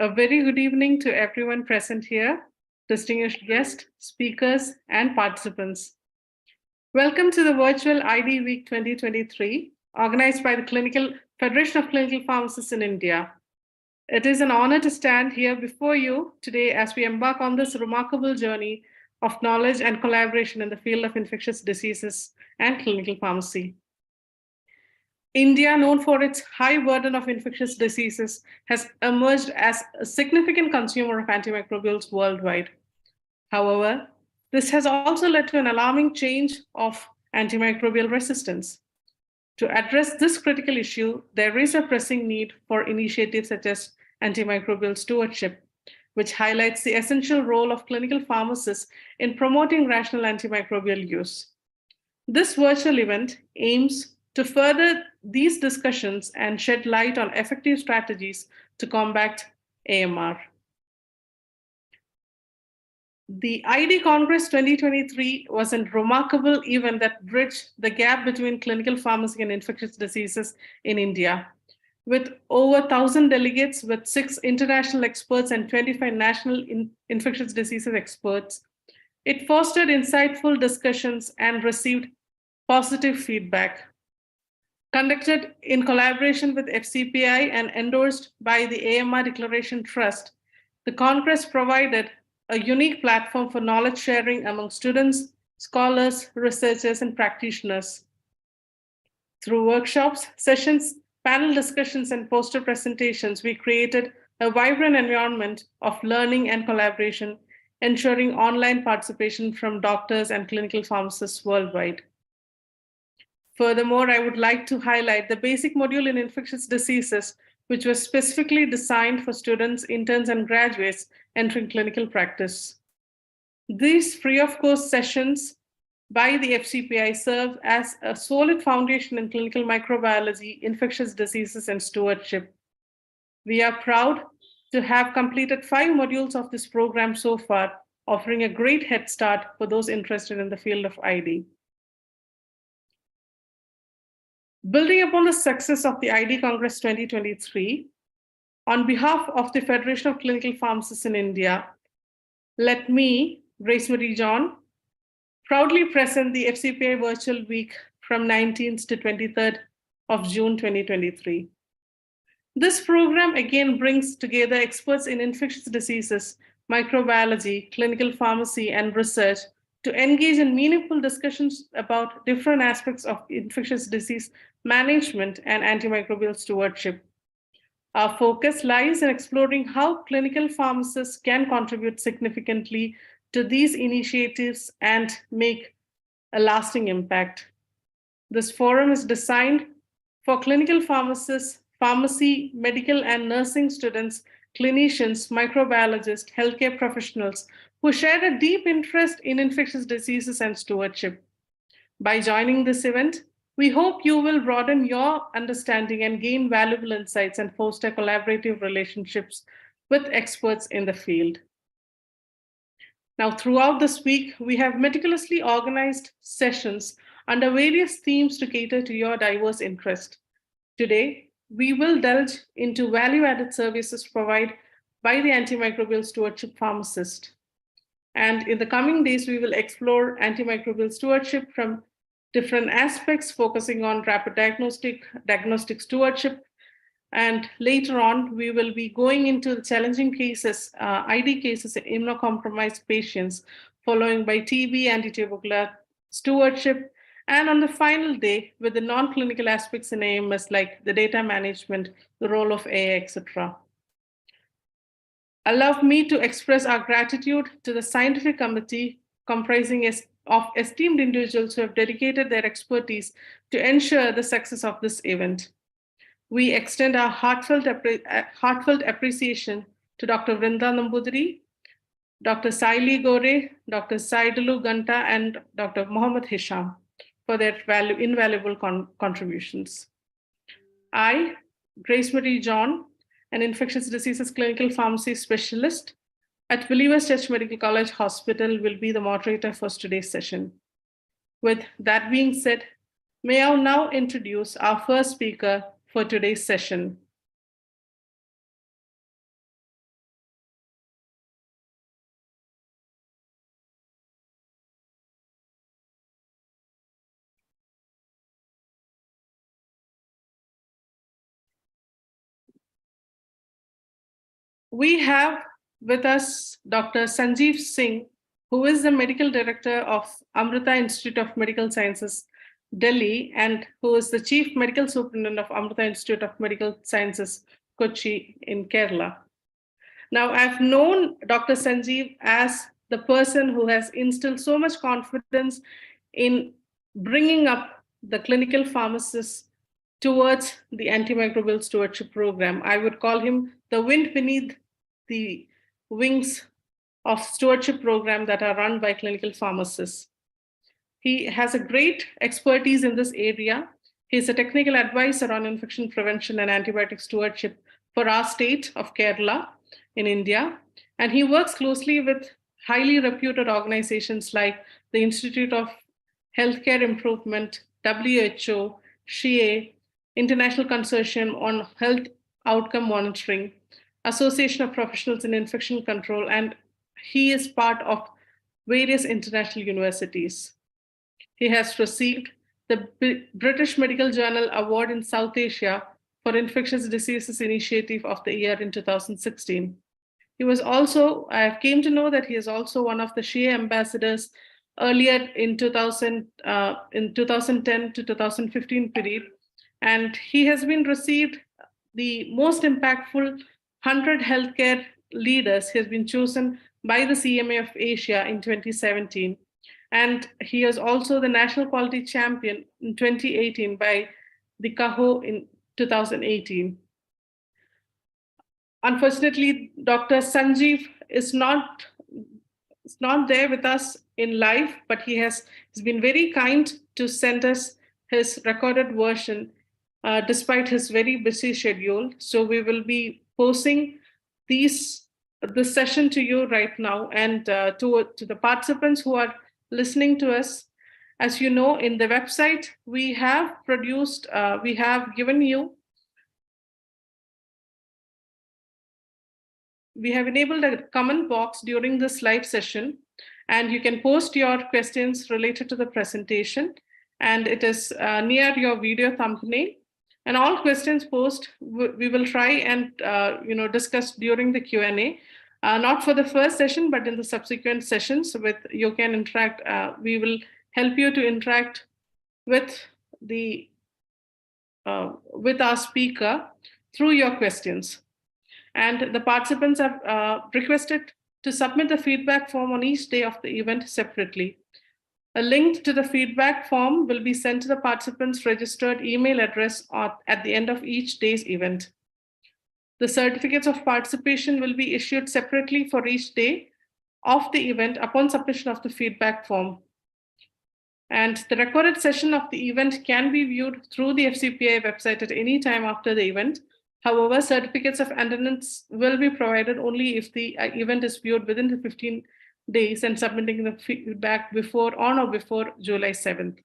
A very good evening to everyone present here, distinguished guests, speakers, and participants. Welcome to the virtual ID Week 2023, organized by the Federation of Clinical Pharmacists in India. It is an honor to stand here before you today as we embark on this remarkable journey of knowledge and collaboration in the field of infectious diseases and clinical pharmacy. India, known for its high burden of infectious diseases, has emerged as a significant consumer of antimicrobials worldwide. However, this has also led to an alarming change of antimicrobial resistance. To address this critical issue, there is a pressing need for initiatives such as antimicrobial stewardship, which highlights the essential role of clinical pharmacists in promoting rational antimicrobial use. This virtual event aims to further these discussions and shed light on effective strategies to combat AMR. The ID Congress 2023 was a remarkable event that bridged the gap between clinical pharmacy and infectious diseases in India. With over 1,000 delegates, with 6 international experts and 25 national infectious diseases experts, it fostered insightful discussions and received positive feedback. Conducted in collaboration with FCPI and endorsed by the AMR Declaration Trust, the Congress provided a unique platform for knowledge sharing among students, scholars, researchers, and practitioners. Through workshops, sessions, panel discussions, and poster presentations, we created a vibrant environment of learning and collaboration, ensuring online participation from doctors and clinical pharmacists worldwide. Furthermore, I would like to highlight the basic module in infectious diseases, which was specifically designed for students, interns, and graduates entering clinical practice. These free-of-course sessions by the FCPI serve as a solid foundation in clinical microbiology, infectious diseases, and stewardship. We are proud to have completed 5 modules of this program so far, offering a great head start for those interested in the field of ID. Building upon the success of the ID Congress 2023, on behalf of the Federation of Clinical Pharmacists in India, let me, Grace Marie John, proudly present the FCPI Virtual Week from 19th to 23rd of June 2023. This program again brings together experts in infectious diseases, microbiology, clinical pharmacy, and research to engage in meaningful discussions about different aspects of infectious disease management and antimicrobial stewardship. Our focus lies in exploring how clinical pharmacists can contribute significantly to these initiatives and make a lasting impact. This forum is designed for clinical pharmacists, pharmacy, medical, and nursing students, clinicians, microbiologists, healthcare professionals who share a deep interest in infectious diseases and stewardship. By joining this event, we hope you will broaden your understanding and gain valuable insights and foster collaborative relationships with experts in the field. Now, throughout this week, we have meticulously organized sessions under various themes to cater to your diverse interest. Today, we will delve into value-added services provided by the antimicrobial stewardship pharmacist. And in the coming days, we will explore antimicrobial stewardship from different aspects, focusing on rapid diagnostic stewardship. And later on, we will be going into the challenging cases, ID cases in immunocompromised patients, following by TB, antitubercular stewardship, and on the final day with the non-clinical aspects in AMS like the data management, the role of AI, etc. Allow me to express our gratitude to the scientific committee comprising of esteemed individuals who have dedicated their expertise to ensure the success of this event. We extend our heartfelt appreciation to Dr. Vrinda Nambudiri, Dr. Saili Gore, Dr. Saidalu Ganta, and Dr. Mohammad Hisham for their invaluable contributions. I, Grace Marie John, an infectious diseases clinical pharmacy specialist at Believers Church Medical College Hospital, will be the moderator for today's session. With that being said, may I now introduce our first speaker for today's session. we have with us Dr. Sanjeev Singh, who is the Medical Director of Amrita Institute of Medical Sciences, Delhi, and who is the Chief Medical Superintendent of Amrita Institute of Medical Sciences, Kochi in Kerala. Now, I've known Dr. Sanjeev as the person who has instilled so much confidence in bringing up the clinical pharmacists towards the antimicrobial stewardship program. I would call him the wind beneath the wings of stewardship program that are run by clinical pharmacists. He has a great expertise in this area. He's a technical advisor on infection prevention and antibiotic stewardship for our state of Kerala in India. And he works closely with highly reputed organizations like the Institute of Healthcare Improvement, WHO, SHIE, International Consortium on Health Outcome Monitoring, Association of Professionals in Infection Control, and he is part of various international universities. He has received the British Medical Journal Award in South Asia for Infectious Diseases Initiative of the Year in 2016. He was also, I came to know that he is also one of the SHIE ambassadors earlier in 2010 to 2015 period. And he has been received the most impactful 100 healthcare leaders. He has been chosen by the CMA of Asia in 2017. And he is also the National Quality Champion in 2018 by the CAHO in 2018. Unfortunately, Dr. Sanjeev is not there with us in live, but he's been very kind to send us his recorded version despite his very busy schedule. So we will be posting this session to you right now, and to the participants who are listening to us. As you know, in the website, we have given you, we have enabled a comment box during this live session, and you can post your questions related to the presentation, and it is near your video thumbnail. And all questions posed, we will try and discuss during the Q&A, not for the first session, but in the subsequent sessions. You can interact. We will help you to interact with our speaker through your questions. And the participants are requested to submit the feedback form on each day of the event separately. A link to the feedback form will be sent to the participants' registered email address at the end of each day's event. The certificates of participation will be issued separately for each day of the event upon submission of the feedback form. And the recorded session of the event can be viewed through the FCPI website at any time after the event. However, certificates of attendance will be provided only if the event is viewed within the 15 days and submitting the feedback on or before July 7th.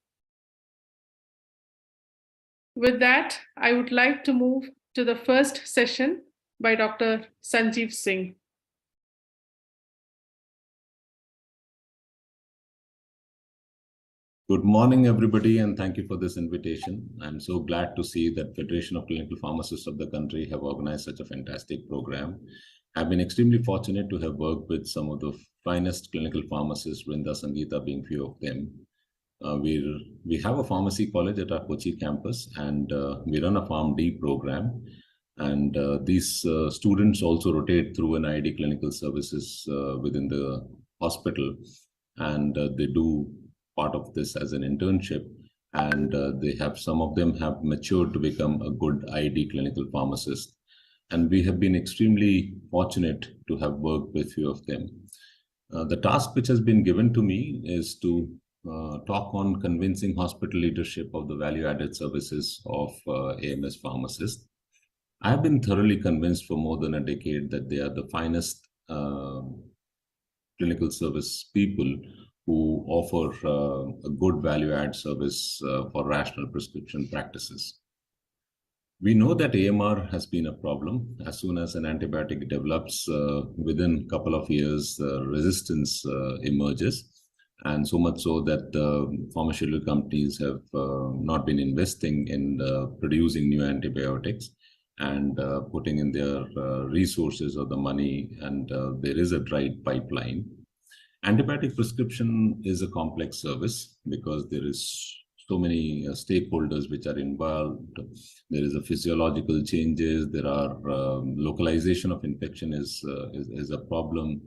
With that, I would like to move to the first session by Dr. Sanjeev Singh. Good morning, everybody, and thank you for this invitation. I'm so glad to see that Federation of Clinical Pharmacists of the country have organized such a fantastic program. I've been extremely fortunate to have worked with some of the finest clinical pharmacists, Vrinda, Sangeeta being few of them. We have a pharmacy college at our Kochi campus, and we run a PharmD program. And these students also rotate through an ID clinical services within the hospital, and they do part of this as an internship, and some of them have matured to become a good ID clinical pharmacist. And we have been extremely fortunate to have worked with few of them. The task which has been given to me is to talk on convincing hospital leadership of the value-added services of AMS pharmacists. I have been thoroughly convinced for more than a decade that they are the finest clinical service people who offer a good value-add service for rational prescription practices. We know that AMR has been a problem. As soon as an antibiotic develops, within a couple of years, resistance emerges. And so much so that pharmaceutical companies have not been investing in producing new antibiotics. and putting in their resources or the money, and there is a right pipeline. Antibiotic prescription is a complex service because there is so many stakeholders which are involved. There is a physiological changes. There are localization of infection is a problem.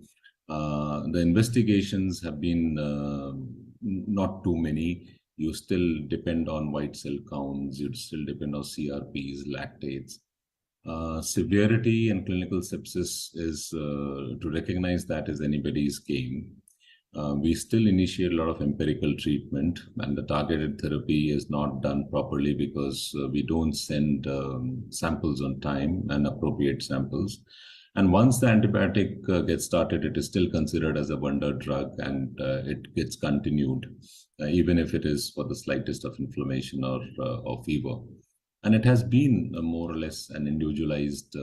The investigations have been not too many. You still depend on white cell counts. You still depend on CRPs, lactates. Severity and clinical sepsis is to recognize that is anybody's game. We still initiate a lot of empirical treatment, and the targeted therapy is not done properly because we don't send samples on time and appropriate samples. And once the antibiotic gets started, it is still considered as a wonder drug, and it gets continued, even if it is for the slightest of inflammation or fever. And it has been more or less an individualized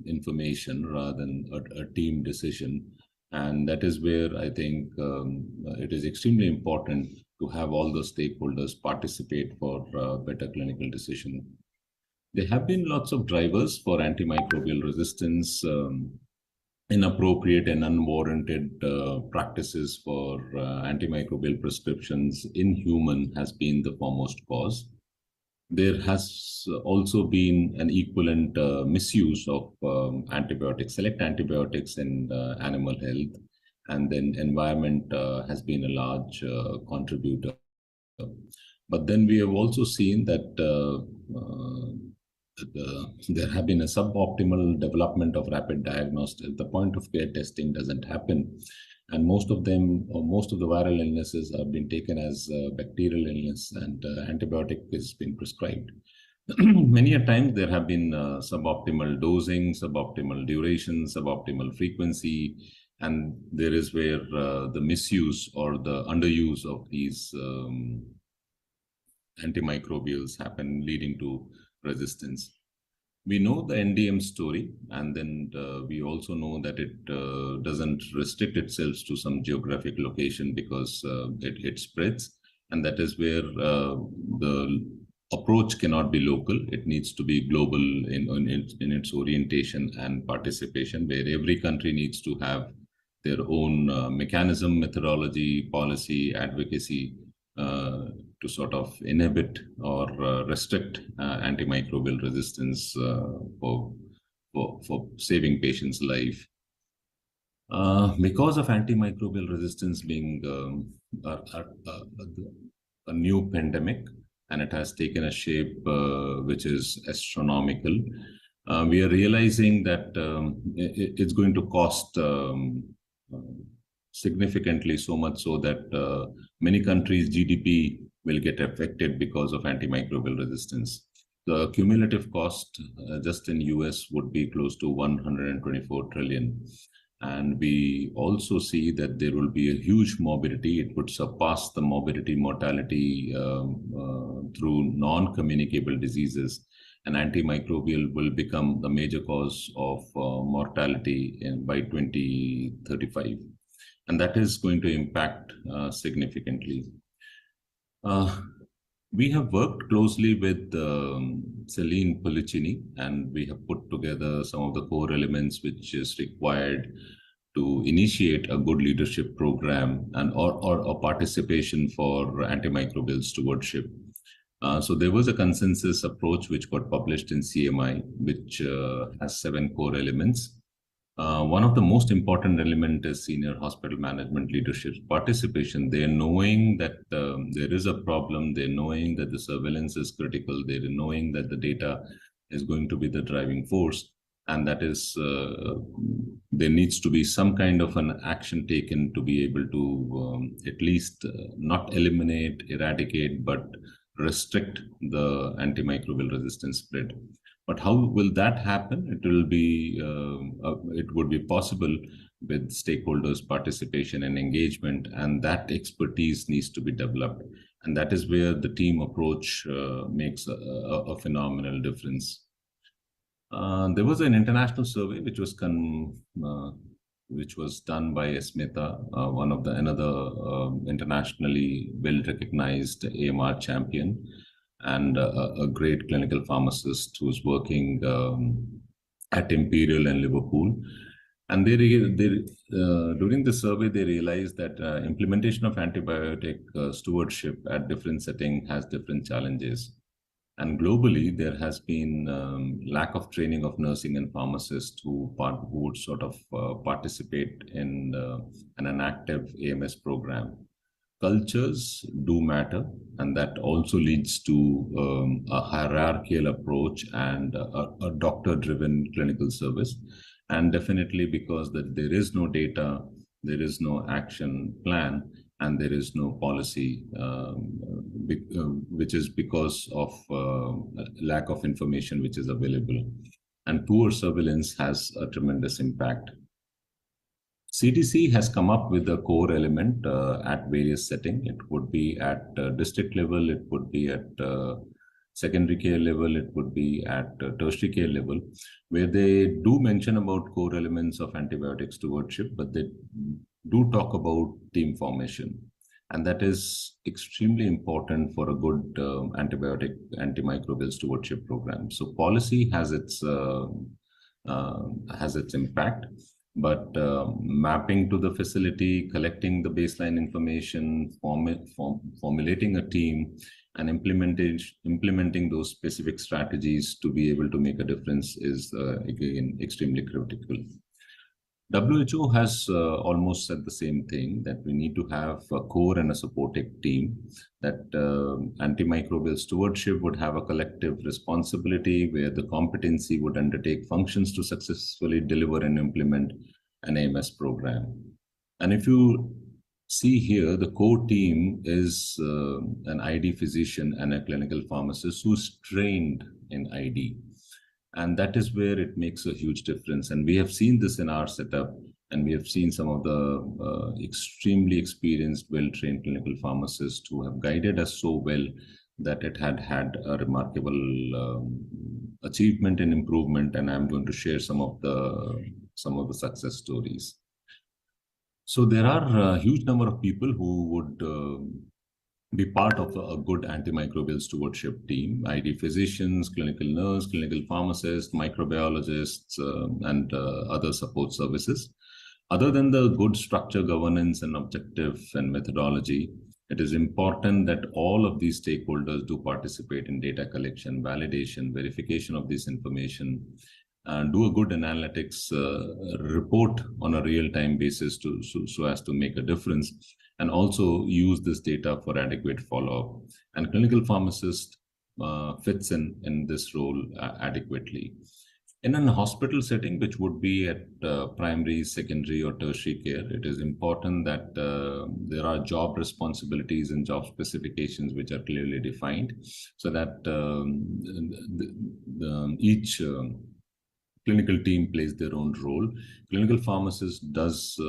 information rather than a team decision. And that is where I think it is extremely important to have all the stakeholders participate for better clinical decision. There have been lots of drivers for antimicrobial resistance. Inappropriate and unwarranted practices for antimicrobial prescriptions in human has been the foremost cause. There has also been an equivalent misuse of select antibiotics in animal health, and then environment has been a large contributor. But then we have also seen that there have been a suboptimal development of rapid diagnostics. The point of care testing doesn't happen. And most of them, or most of the viral illnesses have been taken as bacterial illness, and antibiotic has been prescribed. Many a time there have been suboptimal dosing, suboptimal duration, suboptimal frequency, and there is where the misuse or the underuse of these antimicrobials happen, leading to resistance. We know the NDM story, and then we also know that it doesn't restrict itself to some geographic location because it spreads, and that is where the approach cannot be local. It needs to be global in its orientation and participation, where every country needs to have their own mechanism, methodology, policy, advocacy to sort of inhibit or restrict antimicrobial resistance for saving patients' life. Because of antimicrobial resistance being a new pandemic, and it has taken a shape which is astronomical, we are realizing that it's going to cost significantly, so much so that many countries' GDP will get affected because of antimicrobial resistance. The cumulative cost just in US would be close to 124 trillion. And we also see that there will be a huge morbidity. It would surpass the morbidity mortality through non-communicable diseases. And antimicrobial will become the major cause of mortality by 2035. And that is going to impact significantly. We have worked closely with Celine Pellicini, and we have put together some of the core elements which is required to initiate a good leadership program and or a participation for antimicrobial stewardship. So there was a consensus approach which got published in CMI, which has 7 core elements. One of the most important element is senior hospital management leadership participation. They're knowing that there is a problem. They're knowing that the surveillance is critical. They're knowing that the data is going to be the driving force. And that is, there needs to be some kind of an action taken to be able to at least not eliminate, eradicate, but restrict the antimicrobial resistance spread. But how will that happen? It will be, it would be possible with stakeholders' participation and engagement, and that expertise needs to be developed. And that is where the team approach makes a phenomenal difference. There was an international survey which was done by Esmeta, another internationally well-recognized AMR champion. and a great clinical pharmacist who's working at Imperial and Liverpool. And during the survey, they realized that implementation of antibiotic stewardship at different settings has different challenges. And globally, there has been lack of training of nursing and pharmacists who would sort of participate in an active AMS program. Cultures do matter, and that also leads to a hierarchical approach and a doctor-driven clinical service. And definitely because that there is no data, there is no action plan, and there is no policy, which is because of lack of information which is available. And poor surveillance has a tremendous impact. CDC has come up with a core element at various settings. It would be at district level, it would be at secondary care level, it would be at tertiary care level, where they do mention about core elements of antibiotic stewardship, but they do talk about team formation. And that is extremely important for a good antimicrobial stewardship program. So policy has its impact, but mapping to the facility, collecting the baseline information, formulating a team, and implementing those specific strategies to be able to make a difference is again extremely critical. WHO has almost said the same thing, that we need to have a core and a supporting team, that antimicrobial stewardship would have a collective responsibility where the competency would undertake functions to successfully deliver and implement an AMS program. And if you see here, the core team is an ID physician and a clinical pharmacist who's trained in ID. And that is where it makes a huge difference. And we have seen this in our setup, and we have seen some of the extremely experienced, well-trained clinical pharmacists who have guided us so well that it had a remarkable achievement and improvement. And I'm going to share some of the success stories. So there are a huge number of people who would be part of a good antimicrobial stewardship team: ID physicians, clinical nurse, clinical pharmacists, microbiologists, and other support services. Other than the good structure, governance, and objective and methodology, it is important that all of these stakeholders do participate in data collection, validation, verification of this information, and do a good analytics report on a real-time basis so as to make a difference, and also use this data for adequate follow-up. And clinical pharmacist fits in this role adequately. In a hospital setting, which would be at primary, secondary, or tertiary care, it is important that there are job responsibilities and job specifications which are clearly defined, so that each clinical team plays their own role. Clinical pharmacist does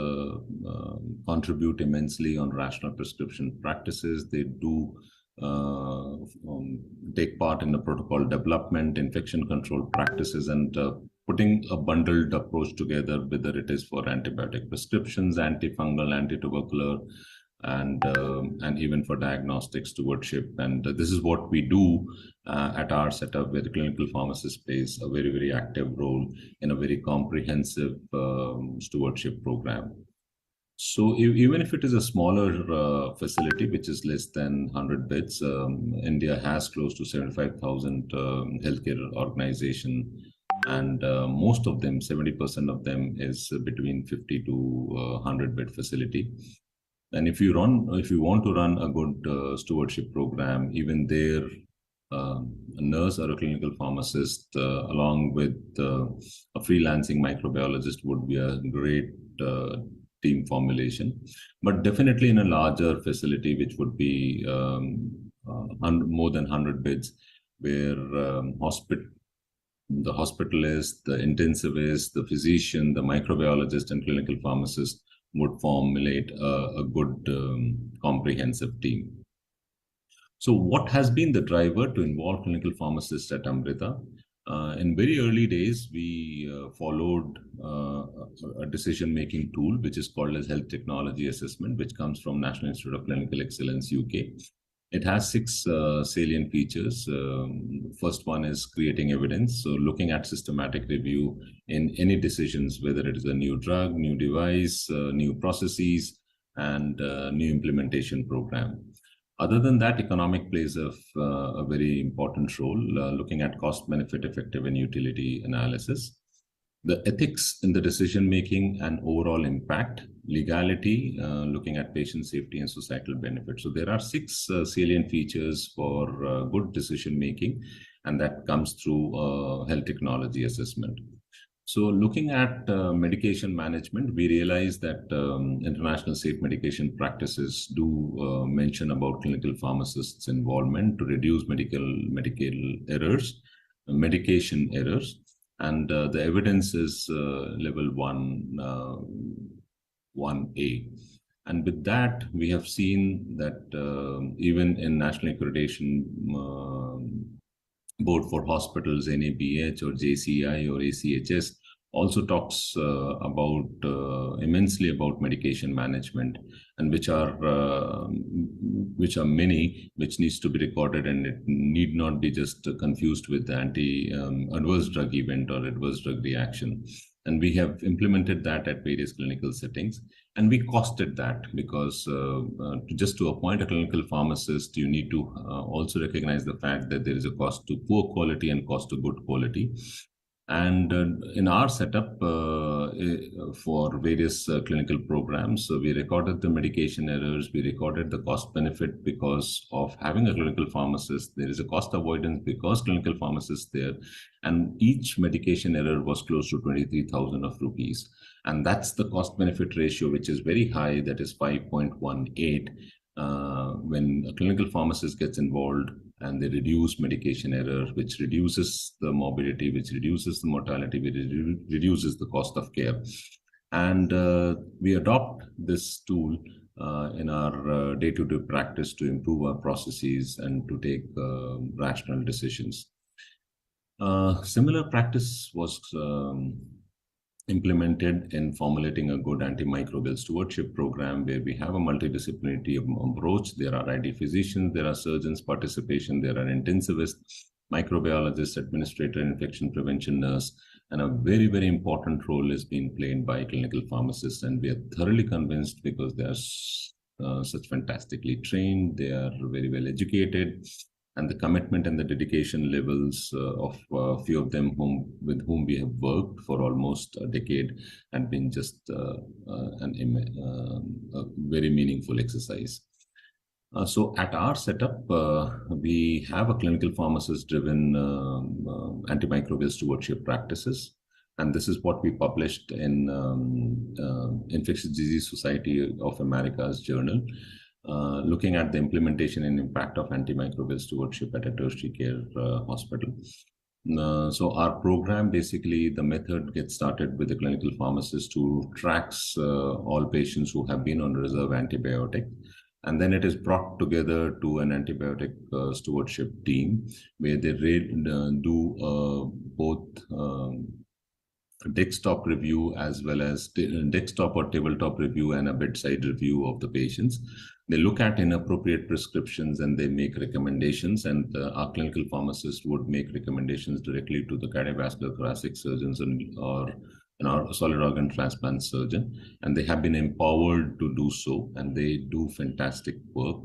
contribute immensely on rational prescription practices. They do take part in the protocol development, infection control practices, and putting a bundled approach together, whether it is for antibiotic prescriptions, antifungal, antitubercular, and even for diagnostic stewardship. And this is what we do at our setup, where the clinical pharmacist plays a very, very active role in a very comprehensive stewardship program. So even if it is a smaller facility, which is less than 100 beds, India has close to 75,000 healthcare organizations, and most of them, 70% of them, is between 50 to 100 bed facility. And if you want to run a good stewardship program, even there, a nurse or a clinical pharmacist, along with a freelancing microbiologist, would be a great team formulation. But definitely in a larger facility, which would be more than 100 beds, where the hospitalist, the intensivist, the physician, the microbiologist, and clinical pharmacist would formulate a good comprehensive team. So what has been the driver to involve clinical pharmacists at Amrita? In very early days, we followed a decision-making tool, which is called as Health Technology Assessment, which comes from National Institute of Clinical Excellence, UK. It has six salient features. First one is creating evidence. So looking at systematic review in any decisions, whether it is a new drug, new device, new processes, and new implementation program. Other than that, economic plays a very important role, looking at cost, benefit, effective, and utility analysis. The ethics in the decision making and overall impact, legality, looking at patient safety and societal benefits. So there are six salient features for good decision making, and that comes through health technology assessment. So looking at medication management, we realize that international safe medication practices do mention about clinical pharmacists' involvement to reduce medical errors, medication errors. And the evidence is level 1A. And with that, we have seen that even in national accreditation board for hospitals, NABH or JCI or ACHS, also talks about immensely about medication management, and which are many, which needs to be recorded, and it need not be just confused with the adverse drug event or adverse drug reaction. And we have implemented that at various clinical settings, and we costed that because just to appoint a clinical pharmacist, you need to also recognize the fact that there is a cost to poor quality and cost to good quality. And in our setup for various clinical programs, so we recorded the medication errors, we recorded the cost benefit because of having a clinical pharmacist. There is a cost avoidance because clinical pharmacist there, and each medication error was close to 23,000 of rupees. And that's the cost benefit ratio, which is very high, that is 5.18. When a clinical pharmacist gets involved and they reduce medication error, which reduces the morbidity, which reduces the mortality, which reduces the cost of care. And we adopt this tool in our day-to-day practice to improve our processes and to take rational decisions. Similar practice was implemented in formulating a good antimicrobial stewardship program, where we have a multidisciplinary approach. There are ID physicians, there are surgeons participation, there are intensivists, microbiologists, administrator, infection prevention nurse, and a very, very important role is being played by clinical pharmacists. And we are thoroughly convinced because they are such fantastically trained, they are very well educated, and the commitment and the dedication levels of a few of them with whom we have worked for almost a decade and been just a very meaningful exercise. So at our setup, we have a clinical pharmacist-driven antimicrobial stewardship practices. And this is what we published in Infectious Disease Society of America's journal, looking at the implementation and impact of antimicrobial stewardship at a tertiary care hospital. So our program, basically, the method gets started with the clinical pharmacist who tracks all patients who have been on reserve antibiotic. And then it is brought together to an antibiotic stewardship team, where they do both desktop review as well as desktop or tabletop review and a bedside review of the patients. They look at inappropriate prescriptions and they make recommendations, and our clinical pharmacist would make recommendations directly to the cardiovascular thoracic surgeons or our solid organ transplant surgeon, and they have been empowered to do so, and they do fantastic work.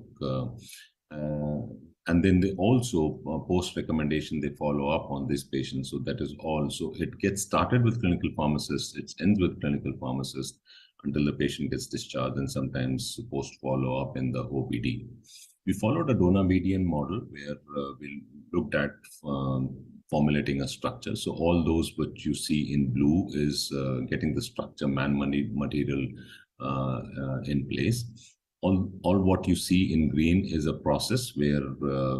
And then they also post recommendation, they follow up on this patient. So that is also, it gets started with clinical pharmacists, it ends with clinical pharmacist until the patient gets discharged, and sometimes post follow up in the OPD. We followed a donor median model where we looked at formulating a structure. So all those which you see in blue is getting the structure, material in place. All what you see in green is a process where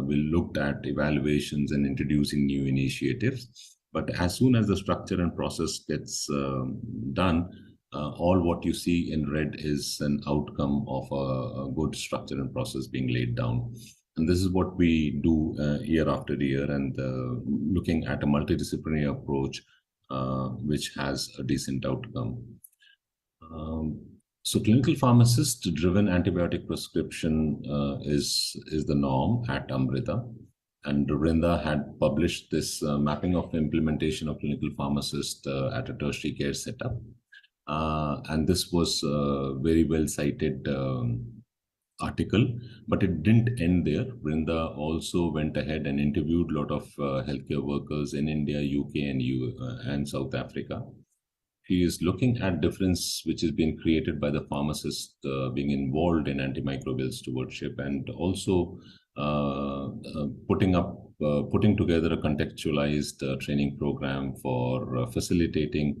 we looked at evaluations and introducing new initiatives. But as soon as the structure and process gets done, all what you see in red is an outcome of a good structure and process being laid down. And this is what we do year after year, and looking at a multidisciplinary approach which has a decent outcome. So clinical pharmacist-driven antibiotic prescription is the norm at Amrita. And Vrinda had published this mapping of implementation of clinical pharmacist at a tertiary care setup. And this was a very well cited article, but it didn't end there. Vrinda also went ahead and interviewed a lot of healthcare workers in India, UK, and South Africa. She is looking at difference which is being created by the pharmacist being involved in antimicrobial stewardship, and also putting together a contextualized training program for facilitating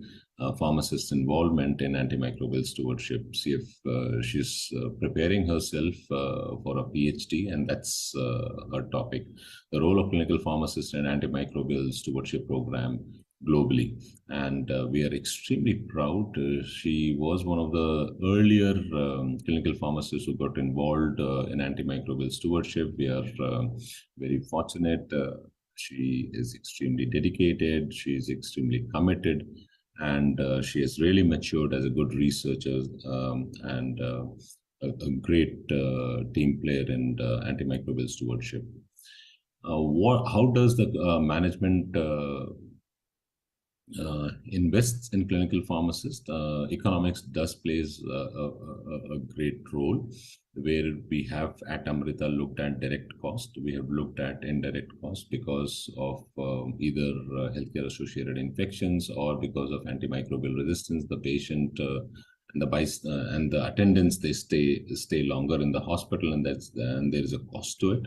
pharmacist involvement in antimicrobial stewardship. See if she's preparing herself for a PhD, and that's her topic: the role of clinical pharmacist in antimicrobial stewardship program globally. And we are extremely proud. She was one of the earlier clinical pharmacists who got involved in antimicrobial stewardship. We are very fortunate. She is extremely dedicated. She is extremely committed. And she has really matured as a good researcher and a great team player in antimicrobial stewardship. How does the management invests in clinical pharmacists? Economics does plays a great role, where we have at Amrita looked at direct cost, we have looked at indirect cost because of either healthcare associated infections or because of antimicrobial resistance. The patient and the attendants, they stay longer in the hospital, and there is a cost to it.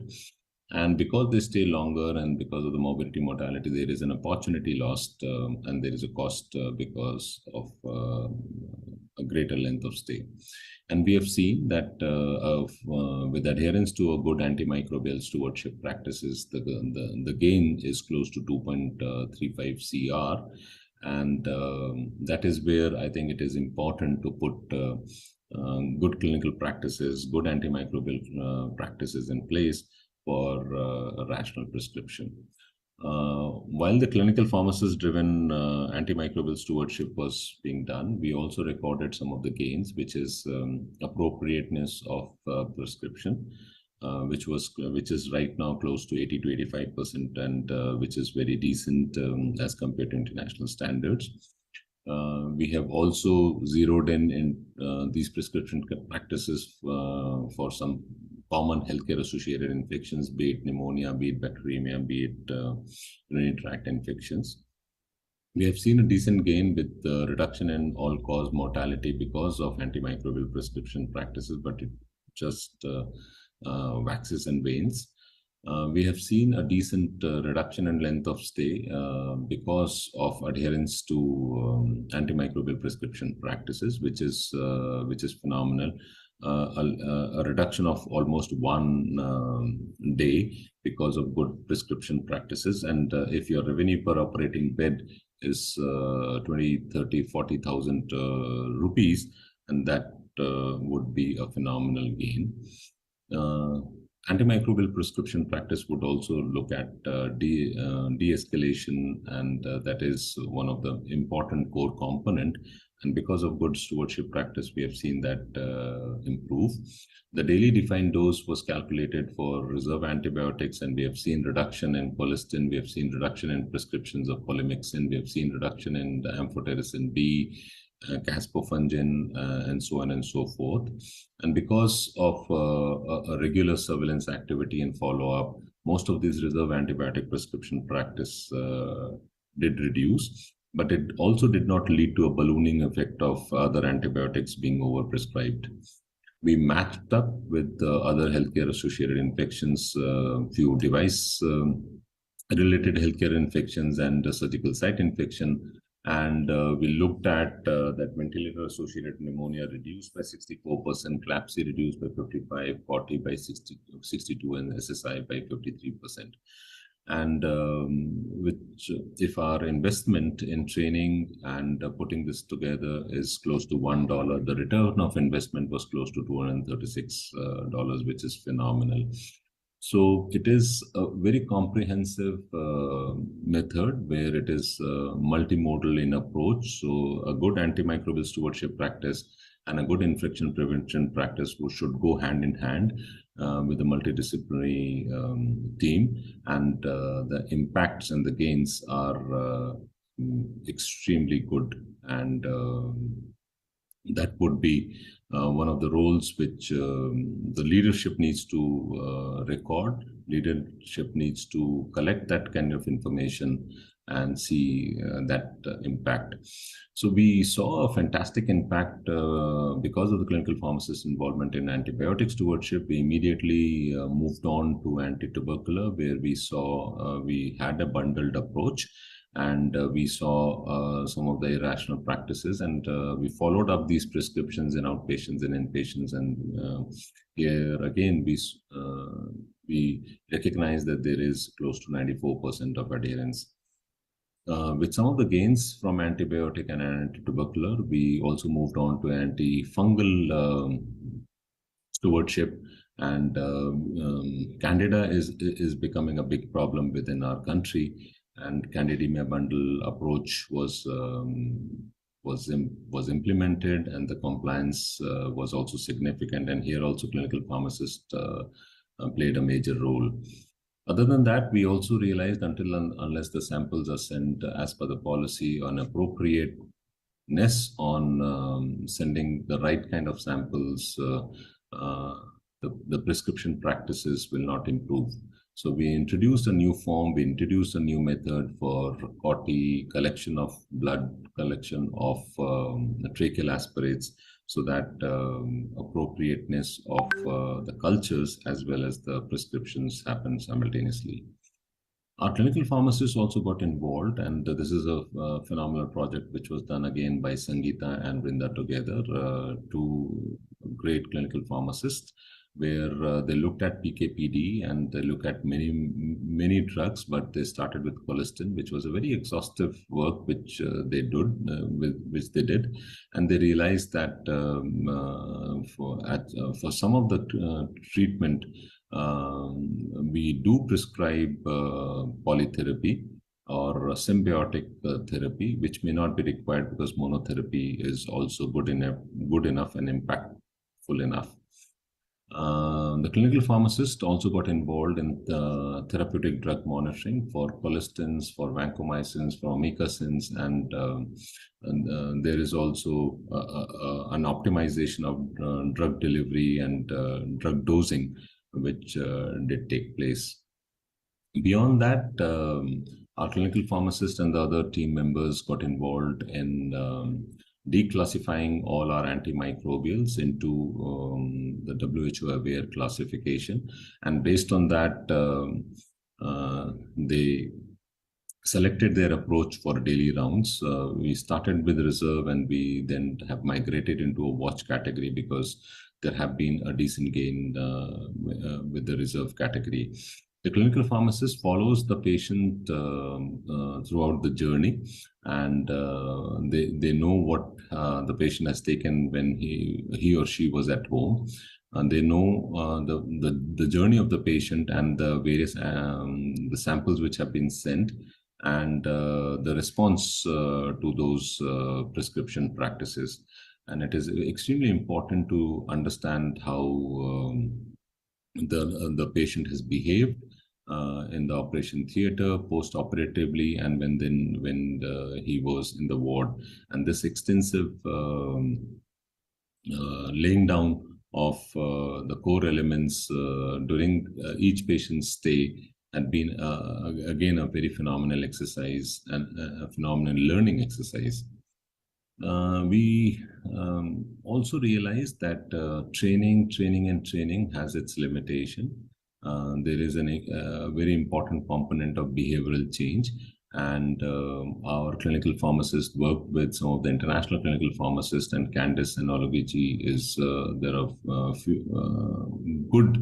And because they stay longer and because of the morbidity mortality, there is an opportunity lost, and there is a cost because of a greater length of stay. And we have seen that with adherence to a good antimicrobial stewardship practices, the gain is close to 2.35 CR. And that is where I think it is important to put good clinical practices, good antimicrobial practices in place for a rational prescription. While the clinical pharmacist-driven antimicrobial stewardship was being done, we also recorded some of the gains, which is appropriateness of prescription, which is right now close to 80 to 85%, and which is very decent as compared to international standards. We have also zeroed in these prescription practices for some common healthcare associated infections, be it pneumonia, be it bacteremia, be it urinary tract infections. We have seen a decent gain with the reduction in all-cause mortality because of antimicrobial prescription practices, but it just waxes and wanes. We have seen a decent reduction in length of stay because of adherence to antimicrobial prescription practices, which is phenomenal. A reduction of almost 1 day because of good prescription practices. And if your revenue per operating bed is 20, 30, 40,000 rupees, and that would be a phenomenal gain. Antimicrobial prescription practice would also look at de-escalation, and that is one of the important core component. And because of good stewardship practice, we have seen that improve. The daily defined dose was calculated for reserve antibiotics, and we have seen reduction in colistin, we have seen reduction in prescriptions of polymyxin, we have seen reduction in the amphotericin B, caspofungin, and so on and so forth. And because of a regular surveillance activity and follow-up, most of these reserve antibiotic prescription practice did reduce, but it also did not lead to a ballooning effect of other antibiotics being overprescribed. We matched up with other healthcare associated infections, few device related healthcare infections and surgical site infection. And we looked at that ventilator-associated pneumonia reduced by 64%, CLAPSI reduced by 55%, 40 by 62, and SSI by 53%. And which, if our investment in training and putting this together is close to $1, the return of investment was close to $236, which is phenomenal. So it is a very comprehensive method where it is multimodal in approach. So a good antimicrobial stewardship practice and a good infection prevention practice should go hand in hand with the multidisciplinary team, and the impacts and the gains are extremely good. And that would be one of the roles which the leadership needs to record. Leadership needs to collect that kind of information and see that impact. So we saw a fantastic impact because of the clinical pharmacist involvement in antibiotic stewardship. We immediately moved on to anti-tubercular, where we saw we had a bundled approach, and we saw some of the irrational practices, and we followed up these prescriptions in outpatients and inpatients. And here again, we recognize that there is close to 94% of adherence. With some of the gains from antibiotic and anti-tubercular, we also moved on to antifungal stewardship, and Candida is becoming a big problem within our country, and Candidemia bundle approach was implemented, and the compliance was also significant, and here also clinical pharmacist played a major role. Other than that, we also realized unless the samples are sent as per the policy on appropriateness on sending the right kind of samples, the prescription practices will not improve. So we introduced a new form, we introduced a new method for COTI, collection of blood, collection of tracheal aspirates, so that appropriateness of the cultures as well as the prescriptions happen simultaneously. Our clinical pharmacists also got involved, and this is a phenomenal project which was done again by Sangeeta and Vrinda together, two great clinical pharmacists, where they looked at PKPD and they looked at many drugs, but they started with colistin, which was a very exhaustive work which they did, and they realized that for some of the treatment, we do prescribe polytherapy or symbiotic therapy, which may not be required because monotherapy is also good enough and impactful enough. The clinical pharmacist also got involved in the therapeutic drug monitoring for colistins, for vancomycins, for omecacins, and there is also an optimization of drug delivery and drug dosing, which did take place. Beyond that, our clinical pharmacist and the other team members got involved in declassifying all our antimicrobials into the WHO-aware classification. And based on that, they selected their approach for daily rounds. We started with reserve, and we then have migrated into a watch category because there have been a decent gain with the reserve category. The clinical pharmacist follows the patient throughout the journey, and they know what the patient has taken when he or she was at home, and they know the journey of the patient and the various the samples which have been sent, and the response to those prescription practices. And it is extremely important to understand how the patient has behaved in the operation theater, post-operatively, and when he was in the ward. And this extensive laying down of the core elements during each patient's stay had been again a very phenomenal exercise and a phenomenal learning exercise. We also realized that training has its limitation. There is a very important component of behavioral change, and our clinical pharmacists worked with some of the international clinical pharmacists, and Candice and Ologiji is there are few good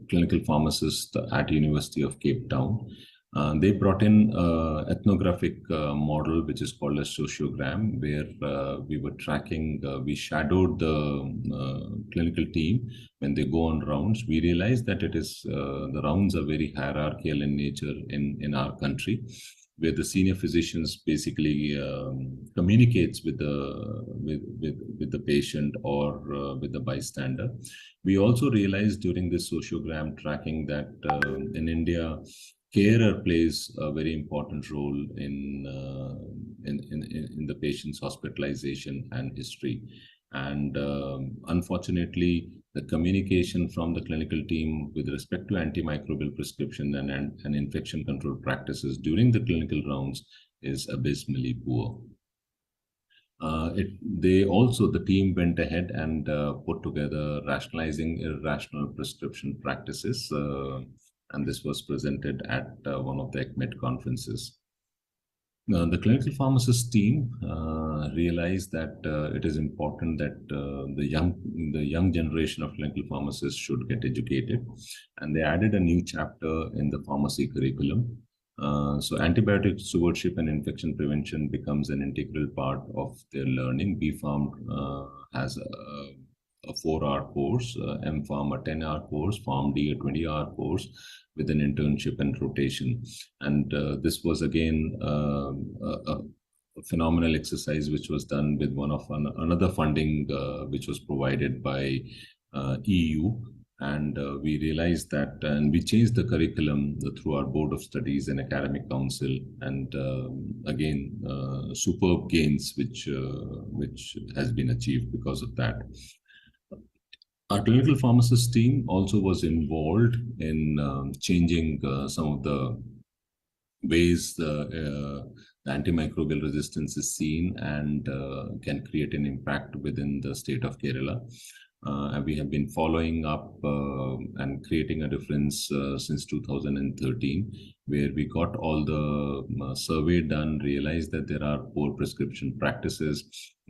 clinical pharmacists at University of Cape Town. They brought in ethnographic model, which is called a sociogram, where we were tracking, we shadowed the clinical team when they go on rounds. We realized that it is the rounds are very hierarchical in nature in our country, where the senior physicians basically communicates with the patient or with the bystander. We also realized during this sociogram tracking that in India, carer plays a very important role in the patient's hospitalization and history. And unfortunately, the communication from the clinical team with respect to antimicrobial prescription and infection control practices during the clinical rounds is abysmally poor. The team went ahead and put together rationalizing irrational prescription practices, and this was presented at one of the ECMED conferences. The clinical pharmacist team realized that it is important that the young generation of clinical pharmacists should get educated, and they added a new chapter in the pharmacy curriculum. So antibiotic stewardship and infection prevention becomes an integral part of their learning. BPharm has a 4-hour course, MPharm a 10-hour course, PharmD a 20-hour course with an internship and rotation. And this was again a phenomenal exercise which was done with another funding which was provided by EU. And we realized that, and we changed the curriculum through our board of studies and academic council, and again, superb gains which has been achieved because of that. Our clinical pharmacist team also was involved in changing some of the ways the antimicrobial resistance is seen and can create an impact within the state of Kerala. And we have been following up and creating a difference since 2013, where we got all the survey done, realized that there are poor prescription practices,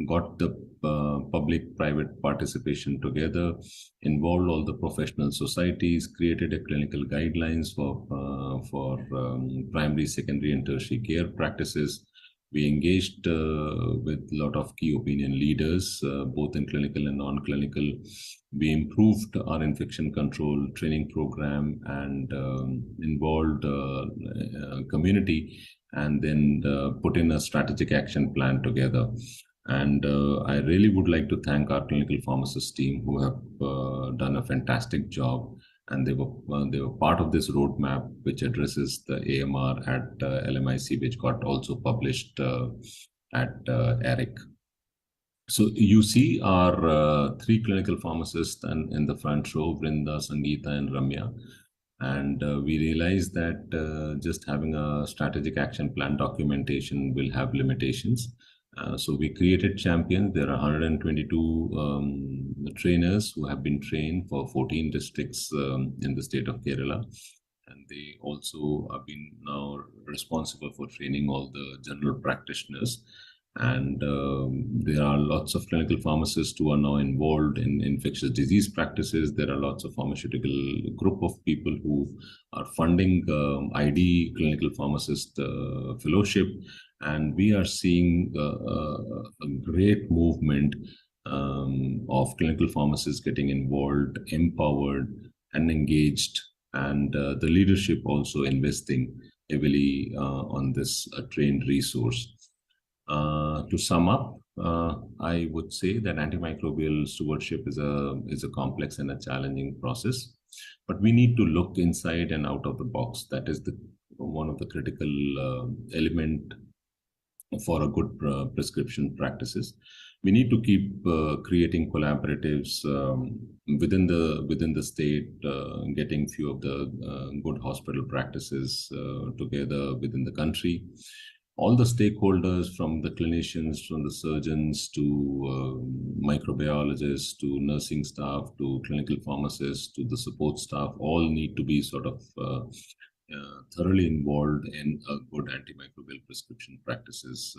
got the public-private participation together, involved all the professional societies, created a clinical guidelines for primary, secondary, and tertiary care practices. We engaged with a lot of key opinion leaders, both in clinical and non-clinical. We improved our infection control training program and involved community, and then put in a strategic action plan together. And I really would like to thank our clinical pharmacist team, who have done a fantastic job. And they were part of this roadmap, which addresses the AMR at LMIC, which got also published at ERIC. So you see our 3 clinical pharmacists and in the front row, Vrinda, Sangeeta, and Ramya. And we realized that just having a strategic action plan documentation will have limitations. So we created champions. There are 122 trainers who have been trained for 14 districts in the state of Kerala. And they also have been now responsible for training all the general practitioners. And there are lots of clinical pharmacists who are now involved in infectious disease practices. There are lots of pharmaceutical group of people who are funding ID clinical pharmacist fellowship. And we are seeing a great movement of clinical pharmacists getting involved, empowered, and engaged, and the leadership also investing heavily on this trained resource. To sum up, I would say that antimicrobial stewardship is a complex and a challenging process, but we need to look inside and out of the box. That is one of the critical element for a good prescription practices. We need to keep creating collaboratives within the state, getting few of the good hospital practices together within the country. All the stakeholders, from the clinicians, from the surgeons to microbiologists, to nursing staff, to clinical pharmacists, to the support staff, all need to be sort of thoroughly involved in a good antimicrobial prescription practices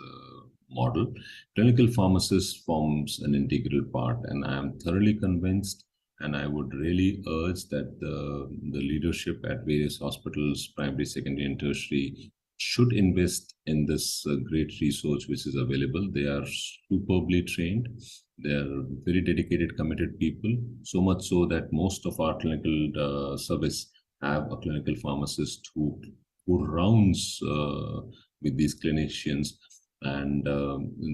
model. Clinical pharmacist forms an integral part, and I am thoroughly convinced, and I would really urge that the leadership at various hospitals, primary, secondary, and tertiary, should invest in this great resource which is available. They are superbly trained. They are very dedicated, committed people, so much so that most of our clinical service have a clinical pharmacist who rounds with these clinicians, and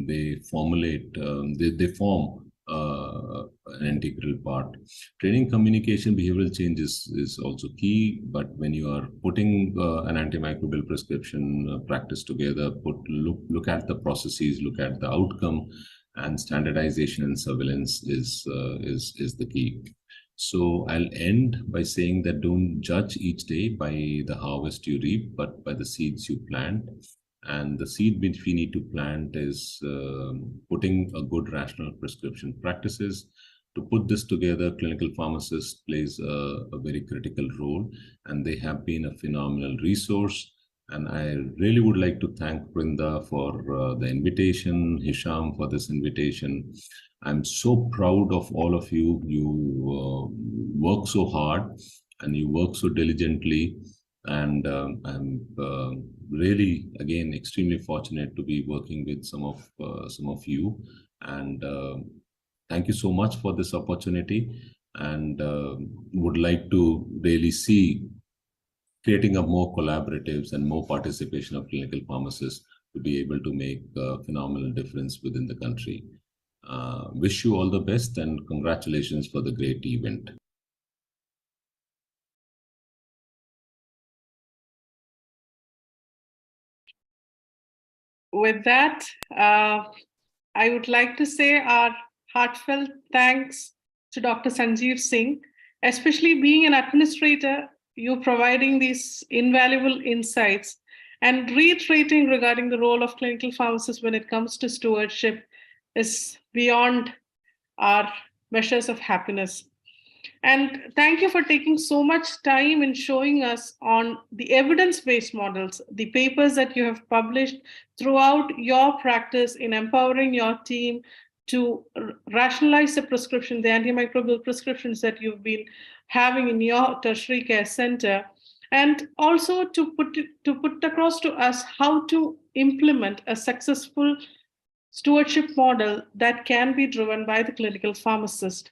they formulate, they form an integral part. Training, communication, behavioral change is also key. But when you are putting an antimicrobial prescription practice together, look at the processes, look at the outcome, and standardization and surveillance is the key. So I'll end by saying that don't judge each day by the harvest you reap, but by the seeds you plant. And the seed which we need to plant is putting a good rational prescription practices. To put this together, clinical pharmacist plays a very critical role, and they have been a phenomenal resource. And I really would like to thank Brinda for the invitation, Hisham for this invitation. I'm so proud of all of you. You work so hard and you work so diligently. And I'm really, again, extremely fortunate to be working with some of you. And thank you so much for this opportunity. And would like to really see creating up more collaboratives and more participation of clinical pharmacists to be able to make a phenomenal difference within the country. Wish you all the best and congratulations for the great event. With that, I would like to say our heartfelt thanks to Dr. Sanjeev Singh, especially being an administrator, you providing these invaluable insights and reiterating regarding the role of clinical pharmacists when it comes to stewardship is beyond our measures of happiness. And thank you for taking so much time in showing us on the evidence-based models, the papers that you have published throughout your practice in empowering your team to rationalize the prescription, the antimicrobial prescriptions that you've been having in your tertiary care center, and also to put across to us how to implement a successful stewardship model that can be driven by the clinical pharmacist.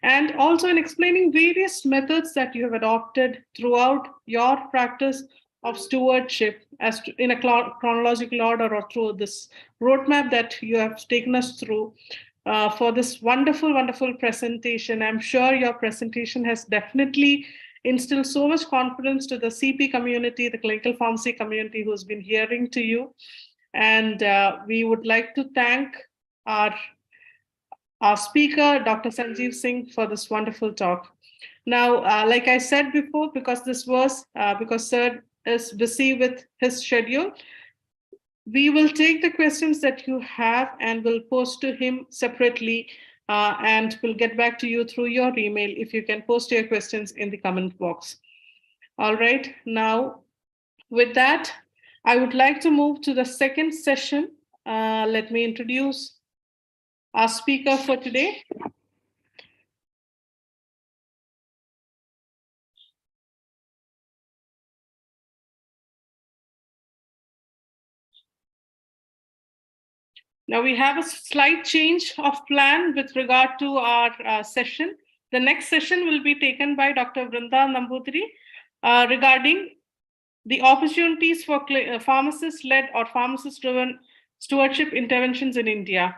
And also in explaining various methods that you have adopted throughout your practice of stewardship as to, in a chronological order or through this roadmap that you have taken us through for this wonderful, wonderful presentation. I'm sure your presentation has definitely instilled so much confidence to the CP community, the clinical pharmacy community who's been hearing to you. And we would like to thank our speaker, Dr. Sanjeev Singh, for this wonderful talk. Now, like I said before, because Sir is busy with his schedule, we will take the questions that you have and will post to him separately, and we'll get back to you through your email if you can post your questions in the comment box. All right, now with that, I would like to move to the second session. Let me introduce our speaker for today. Now we have a slight change of plan with regard to our session. The next session will be taken by Dr. Vrinda Nambudiri regarding the opportunities for pharmacist-led or pharmacist-driven stewardship interventions in India.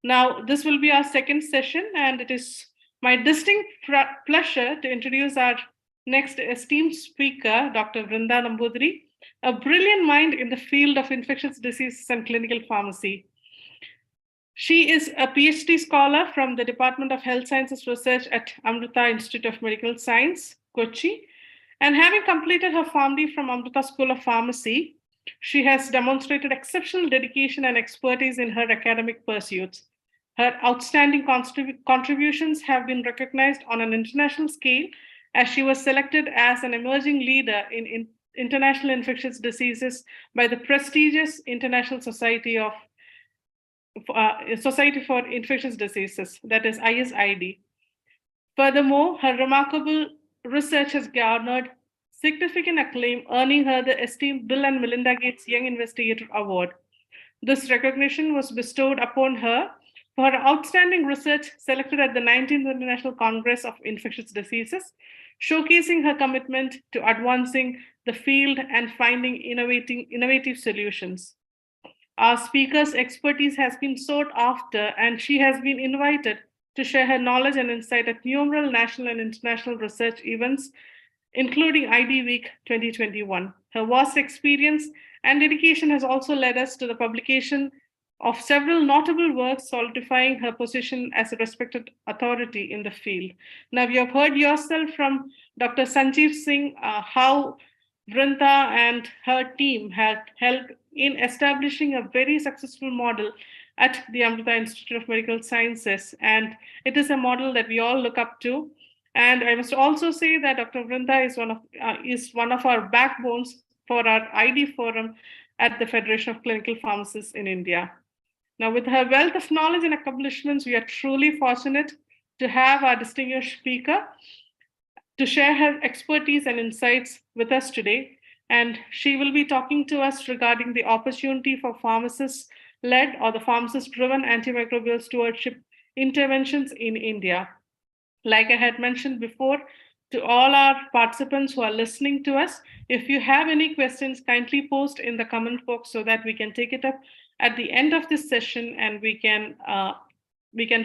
Now, this will be our second session, and it is my distinct pleasure to introduce our next esteemed speaker, Dr. Vrinda Nambudiri, a brilliant mind in the field of infectious diseases and clinical pharmacy. She is a PhD scholar from the Department of Health Sciences Research at Amrita Institute of Medical Science, Kochi. And having completed her PharmD from Amrita School of Pharmacy, she has demonstrated exceptional dedication and expertise in her academic pursuits. Her outstanding contributions have been recognized on an international scale, as she was selected as an emerging leader in international infectious diseases by the prestigious International Society for Infectious Diseases, that is ISID. Furthermore, her remarkable research has garnered significant acclaim, earning her the esteemed Bill and Melinda Gates Young Investigator Award. This recognition was bestowed upon her for her outstanding research selected at the 19th International Congress of Infectious Diseases, showcasing her commitment to advancing the field and finding innovative solutions. Our speaker's expertise has been sought after, and she has been invited to share her knowledge and insight at numerous national and international research events, including ID Week 2021. Her vast experience and dedication has also led us to the publication of several notable works solidifying her position as a respected authority in the field. Now, you have heard yourself from Dr. Sanjeev Singh how Vrinda and her team had helped in establishing a very successful model at the Amrita Institute of Medical Sciences. And it is a model that we all look up to. And I must also say that Dr. Vrinda is one of our backbones for our ID forum at the Federation of Clinical Pharmacists in India. Now, with her wealth of knowledge and accomplishments, we are truly fortunate to have our distinguished speaker to share her expertise and insights with us today. And she will be talking to us regarding the opportunity for pharmacist-led or the pharmacist-driven antimicrobial stewardship interventions in India. Like I had mentioned before, to all our participants who are listening to us, if you have any questions, kindly post in the comment box so that we can take it up at the end of this session, and we can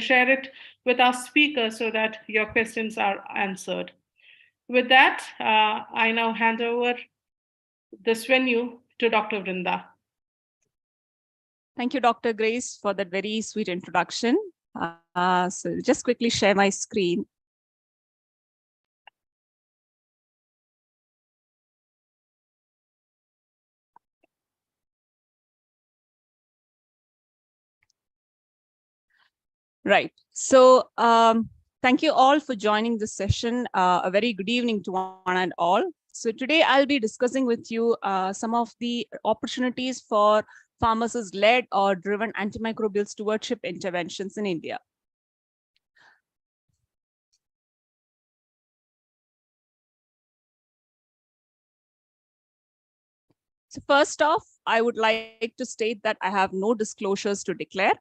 share it with our speaker so that your questions are answered. With that, I now hand over this venue to Dr. Vrinda. Thank you, Dr. Grace, for that very sweet introduction. So just quickly share my screen. Right. So thank you all for joining this session. A very good evening to one and all. So today I'll be discussing with you some of the opportunities for pharmacist-led or driven antimicrobial stewardship interventions in India. So first off, I would like to state that I have no disclosures to declare.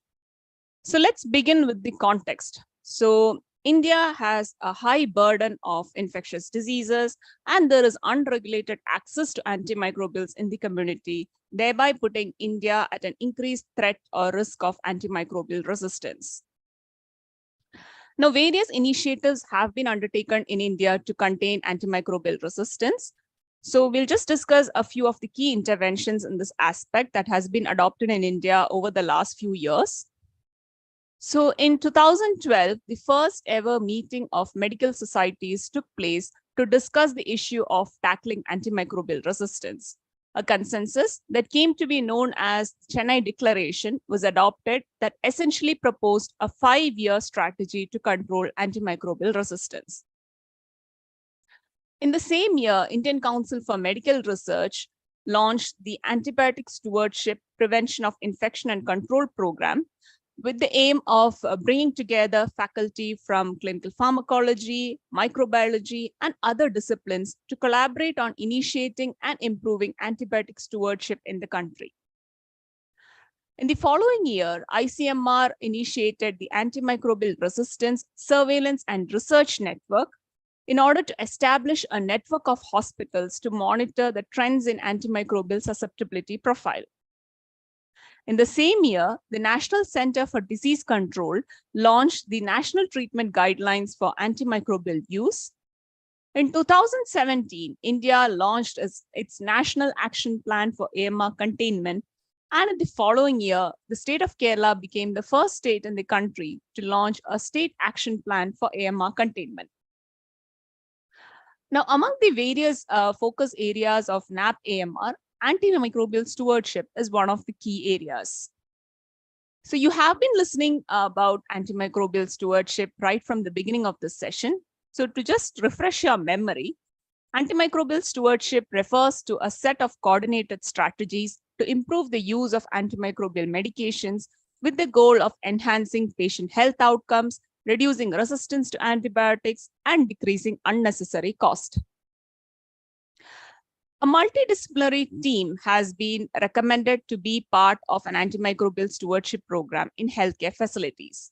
So let's begin with the context. So India has a high burden of infectious diseases, and there is unregulated access to antimicrobials in the community, thereby putting India at an increased threat or risk of antimicrobial resistance. Now, various initiatives have been undertaken in India to contain antimicrobial resistance. So we'll just discuss a few of the key interventions in this aspect that has been adopted in India over the last few years. So in 2012, the first ever meeting of medical societies took place to discuss the issue of tackling antimicrobial resistance. A consensus that came to be known as Chennai Declaration was adopted that essentially proposed a 5-year strategy to control antimicrobial resistance. In the same year, Indian Council for Medical Research launched the Antibiotic Stewardship Prevention of Infection and Control Program, with the aim of bringing together faculty from clinical pharmacology, microbiology, and other disciplines to collaborate on initiating and improving antibiotic stewardship in the country. In the following year, ICMR initiated the Antimicrobial Resistance Surveillance and Research Network in order to establish a network of hospitals to monitor the trends in antimicrobial susceptibility profile. In the same year, the National Center for Disease Control launched the National Treatment Guidelines for Antimicrobial Use. In 2017, India launched its National Action Plan for AMR Containment. And in the following year, the state of Kerala became the first state in the country to launch a state action plan for AMR containment. Now, among the various focus areas of NAP-AMR, antimicrobial stewardship is one of the key areas. So you have been listening about antimicrobial stewardship right from the beginning of this session. So to just refresh your memory, antimicrobial stewardship refers to a set of coordinated strategies to improve the use of antimicrobial medications with the goal of enhancing patient health outcomes, reducing resistance to antibiotics, and decreasing unnecessary cost. A multidisciplinary team has been recommended to be part of an antimicrobial stewardship program in healthcare facilities.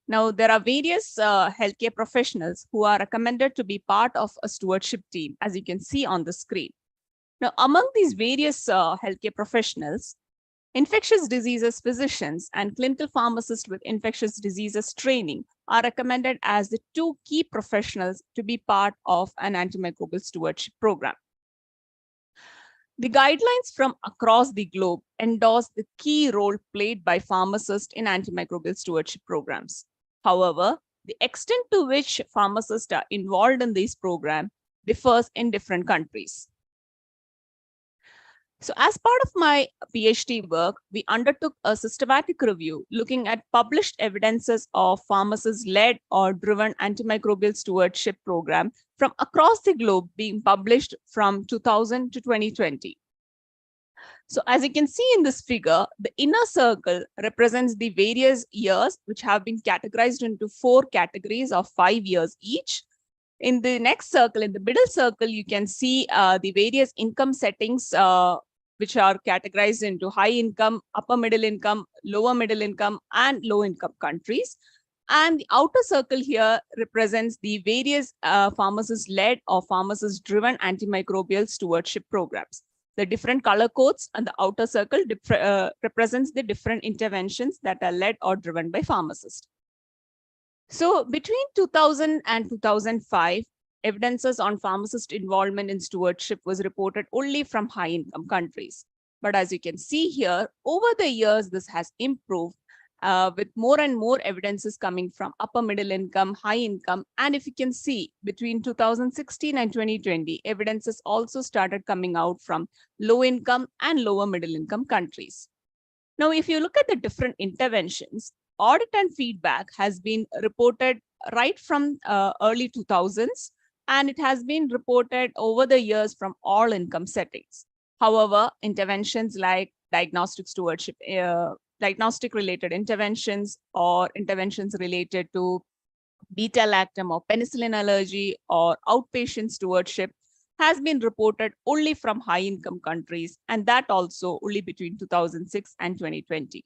Now, there are various healthcare professionals who are recommended to be part of a stewardship team, as you can see on the screen. Now, among these various healthcare professionals, infectious diseases physicians and clinical pharmacists with infectious diseases training are recommended as the two key professionals to be part of an antimicrobial stewardship program. The guidelines from across the globe endorse the key role played by pharmacists in antimicrobial stewardship programs. However, the extent to which pharmacists are involved in these programs differs in different countries. So as part of my PhD work, we undertook a systematic review looking at published evidences of pharmacist-led or driven antimicrobial stewardship program from across the globe being published from 2000 to 2020. So as you can see in this figure, the inner circle represents the various years which have been categorized into 4 categories of 5 years each. In the next circle, in the middle circle, you can see the various income settings which are categorized into high income, upper middle income, lower middle income, and low income countries. And the outer circle here represents the various pharmacist-led or pharmacist-driven antimicrobial stewardship programs. The different color codes and the outer circle represents the different interventions that are led or driven by pharmacists. So between 2000 and 2005, evidences on pharmacist involvement in stewardship was reported only from high-income countries. But as you can see here, over the years, this has improved with more and more evidences coming from upper middle income, high income. And if you can see, between 2016 and 2020, evidences also started coming out from low income and lower middle income countries. Now, if you look at the different interventions, audit and feedback has been reported right from early 2000s, and it has been reported over the years from all income settings. However, interventions like diagnostic stewardship, diagnostic related interventions or interventions related to beta-lactam or penicillin allergy or outpatient stewardship has been reported only from high-income countries, and that also only between 2006 and 2020.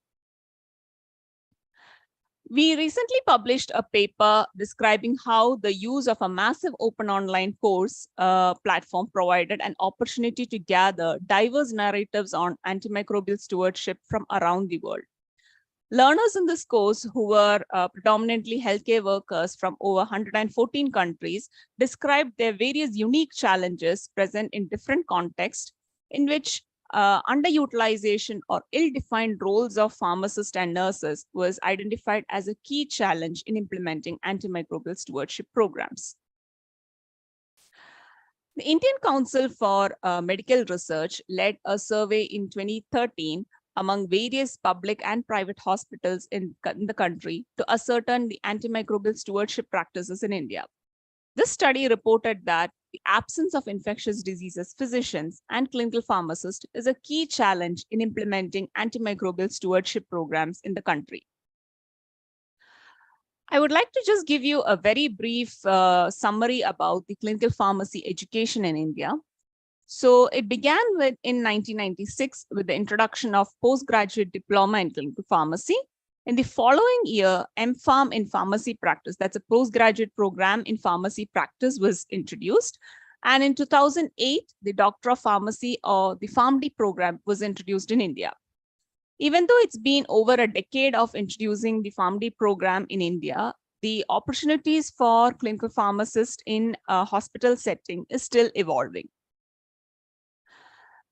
We recently published a paper describing how the use of a massive open online course platform provided an opportunity to gather diverse narratives on antimicrobial stewardship from around the world. Learners in this course, who were predominantly healthcare workers from over 114 countries, described their various unique challenges present in different contexts in which underutilization or ill-defined roles of pharmacists and nurses was identified as a key challenge in implementing antimicrobial stewardship programs. The Indian Council for Medical Research led a survey in 2013 among various public and private hospitals in the country to ascertain the antimicrobial stewardship practices in India. This study reported that the absence of infectious diseases physicians and clinical pharmacists is a key challenge in implementing antimicrobial stewardship programs in the country. I would like to just give you a very brief summary about the clinical pharmacy education in India. So it began in 1996 with the introduction of postgraduate diploma in clinical pharmacy. In the following year, MPharm in pharmacy practice, that's a postgraduate program in pharmacy practice, was introduced. And in 2008, the Doctor of Pharmacy or the PharmD program was introduced in India. Even though it's been over a decade of introducing the PharmD program in India, the opportunities for clinical pharmacists in a hospital setting is still evolving.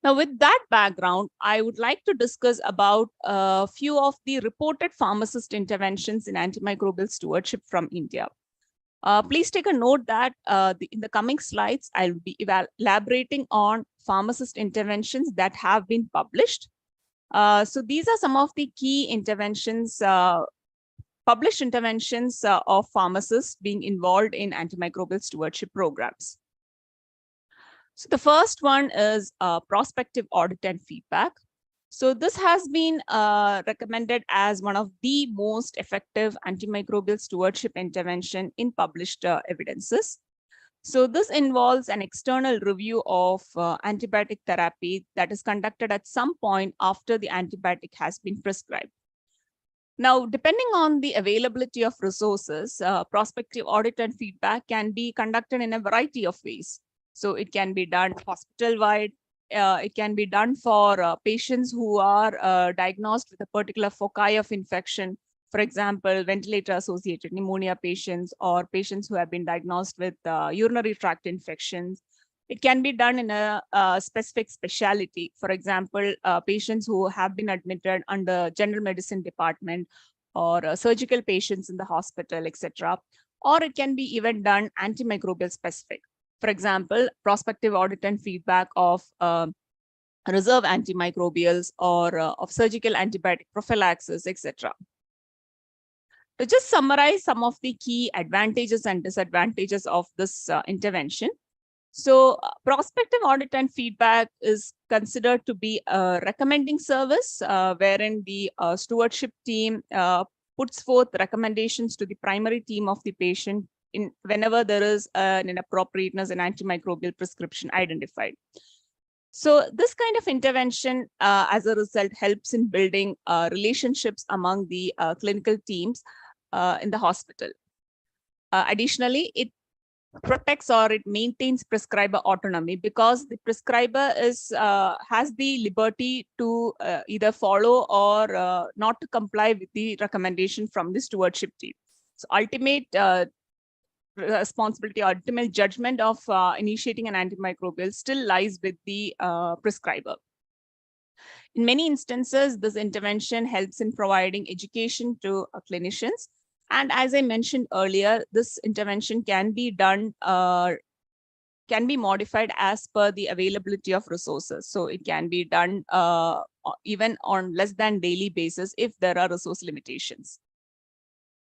Now, with that background, I would like to discuss about a few of the reported pharmacist interventions in antimicrobial stewardship from India. Please take a note that in the coming slides, I'll be elaborating on pharmacist interventions that have been published. So these are some of the key interventions, published interventions of pharmacists being involved in antimicrobial stewardship programs. So the first one is prospective audit and feedback. So this has been recommended as one of the most effective antimicrobial stewardship intervention in published evidences. So this involves an external review of antibiotic therapy that is conducted at some point after the antibiotic has been prescribed. Now, depending on the availability of resources, prospective audit and feedback can be conducted in a variety of ways. So it can be done hospital-wide, it can be done for patients who are diagnosed with a particular foci of infection. For example, ventilator-associated pneumonia patients or patients who have been diagnosed with urinary tract infections. It can be done in a specific specialty. For example, patients who have been admitted under general medicine department or surgical patients in the hospital, etc. Or it can be even done antimicrobial specific. For example, prospective audit and feedback of reserve antimicrobials or of surgical antibiotic prophylaxis, etc. To just summarize some of the key advantages and disadvantages of this intervention. So prospective audit and feedback is considered to be a recommending service wherein the stewardship team puts forth recommendations to the primary team of the patient whenever there is an inappropriateness in antimicrobial prescription identified. So this kind of intervention, as a result, helps in building relationships among the clinical teams in the hospital. Additionally, it protects or it maintains prescriber autonomy because the prescriber has the liberty to either follow or not to comply with the recommendation from the stewardship team. So ultimate responsibility, ultimate judgment of initiating an antimicrobial still lies with the prescriber. In many instances, this intervention helps in providing education to clinicians. And as I mentioned earlier, this intervention can be done, can be modified as per the availability of resources. So it can be done even on less than daily basis if there are resource limitations.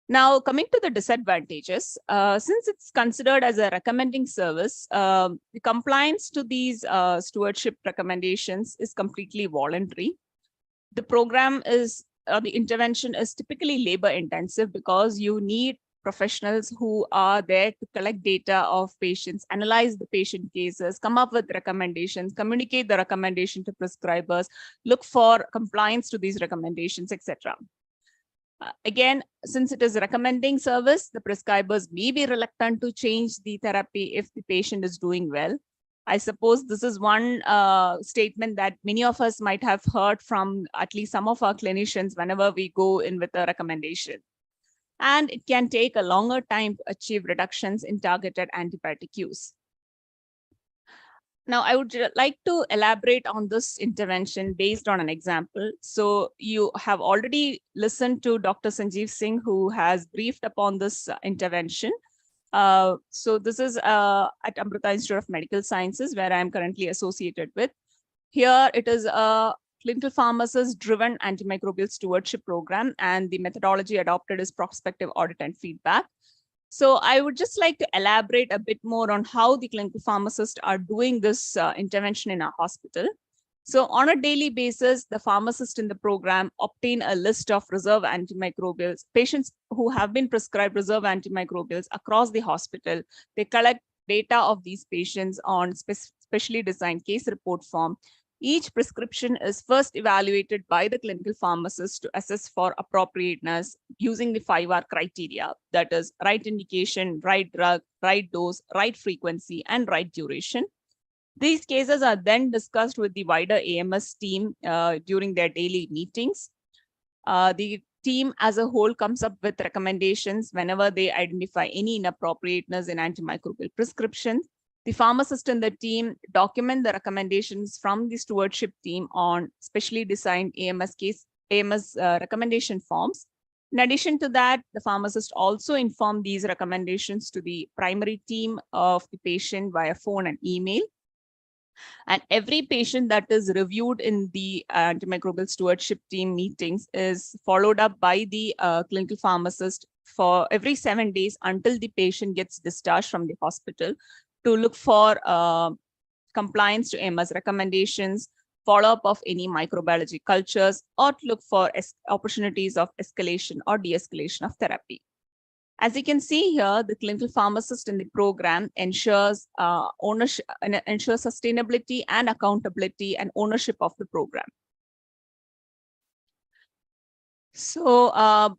Now, coming to the disadvantages, since it's considered as a recommending service, the compliance to these stewardship recommendations is completely voluntary. The program is, the intervention is typically labor intensive because you need professionals who are there to collect data of patients, analyze the patient cases, come up with recommendations, communicate the recommendation to prescribers, look for compliance to these recommendations, etc. Again, since it is a recommending service, the prescribers may be reluctant to change the therapy if the patient is doing well. I suppose this is one statement that many of us might have heard from at least some of our clinicians whenever we go in with a recommendation. And it can take a longer time to achieve reductions in targeted antibiotic use. Now, I would like to elaborate on this intervention based on an example. So you have already listened to Dr. Sanjeev Singh, who has briefed upon this intervention. So this is at Amrita Institute of Medical Sciences, where I am currently associated with. Here it is a clinical pharmacist-driven antimicrobial stewardship program, and the methodology adopted is prospective audit and feedback. So I would just like to elaborate a bit more on how the clinical pharmacists are doing this intervention in our hospital. So on a daily basis, the pharmacists in the program obtain a list of reserve antimicrobials, patients who have been prescribed reserve antimicrobials across the hospital. They collect data of these patients on specially designed case report form. Each prescription is first evaluated by the clinical pharmacist to assess for appropriateness using the 5R criteria, that is right indication, right drug, right dose, right frequency, and right duration. These cases are then discussed with the wider AMS team during their daily meetings. The team as a whole comes up with recommendations whenever they identify any inappropriateness in antimicrobial prescriptions. The pharmacist and the team document the recommendations from the stewardship team on specially designed AMS recommendation forms. In addition to that, the pharmacist also inform these recommendations to the primary team of the patient via phone and email. And every patient that is reviewed in the antimicrobial stewardship team meetings is followed up by the clinical pharmacist for every 7 days until the patient gets discharged from the hospital, to look for compliance to AMS recommendations, follow-up of any microbiology cultures, or to look for opportunities of escalation or de-escalation of therapy. As you can see here, the clinical pharmacist in the program ensures ownership, ensures sustainability and accountability and ownership of the program. So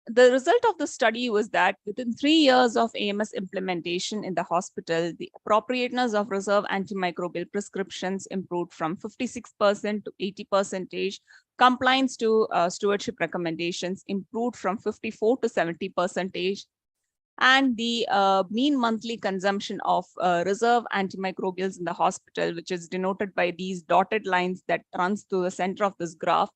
the result of the study was that within 3 years of AMS implementation in the hospital, the appropriateness of reserve antimicrobial prescriptions improved from 56% to 80%. Compliance to stewardship recommendations improved from 54 to 70%. And the mean monthly consumption of reserve antimicrobials in the hospital, which is denoted by these dotted lines that runs to the center of this graph,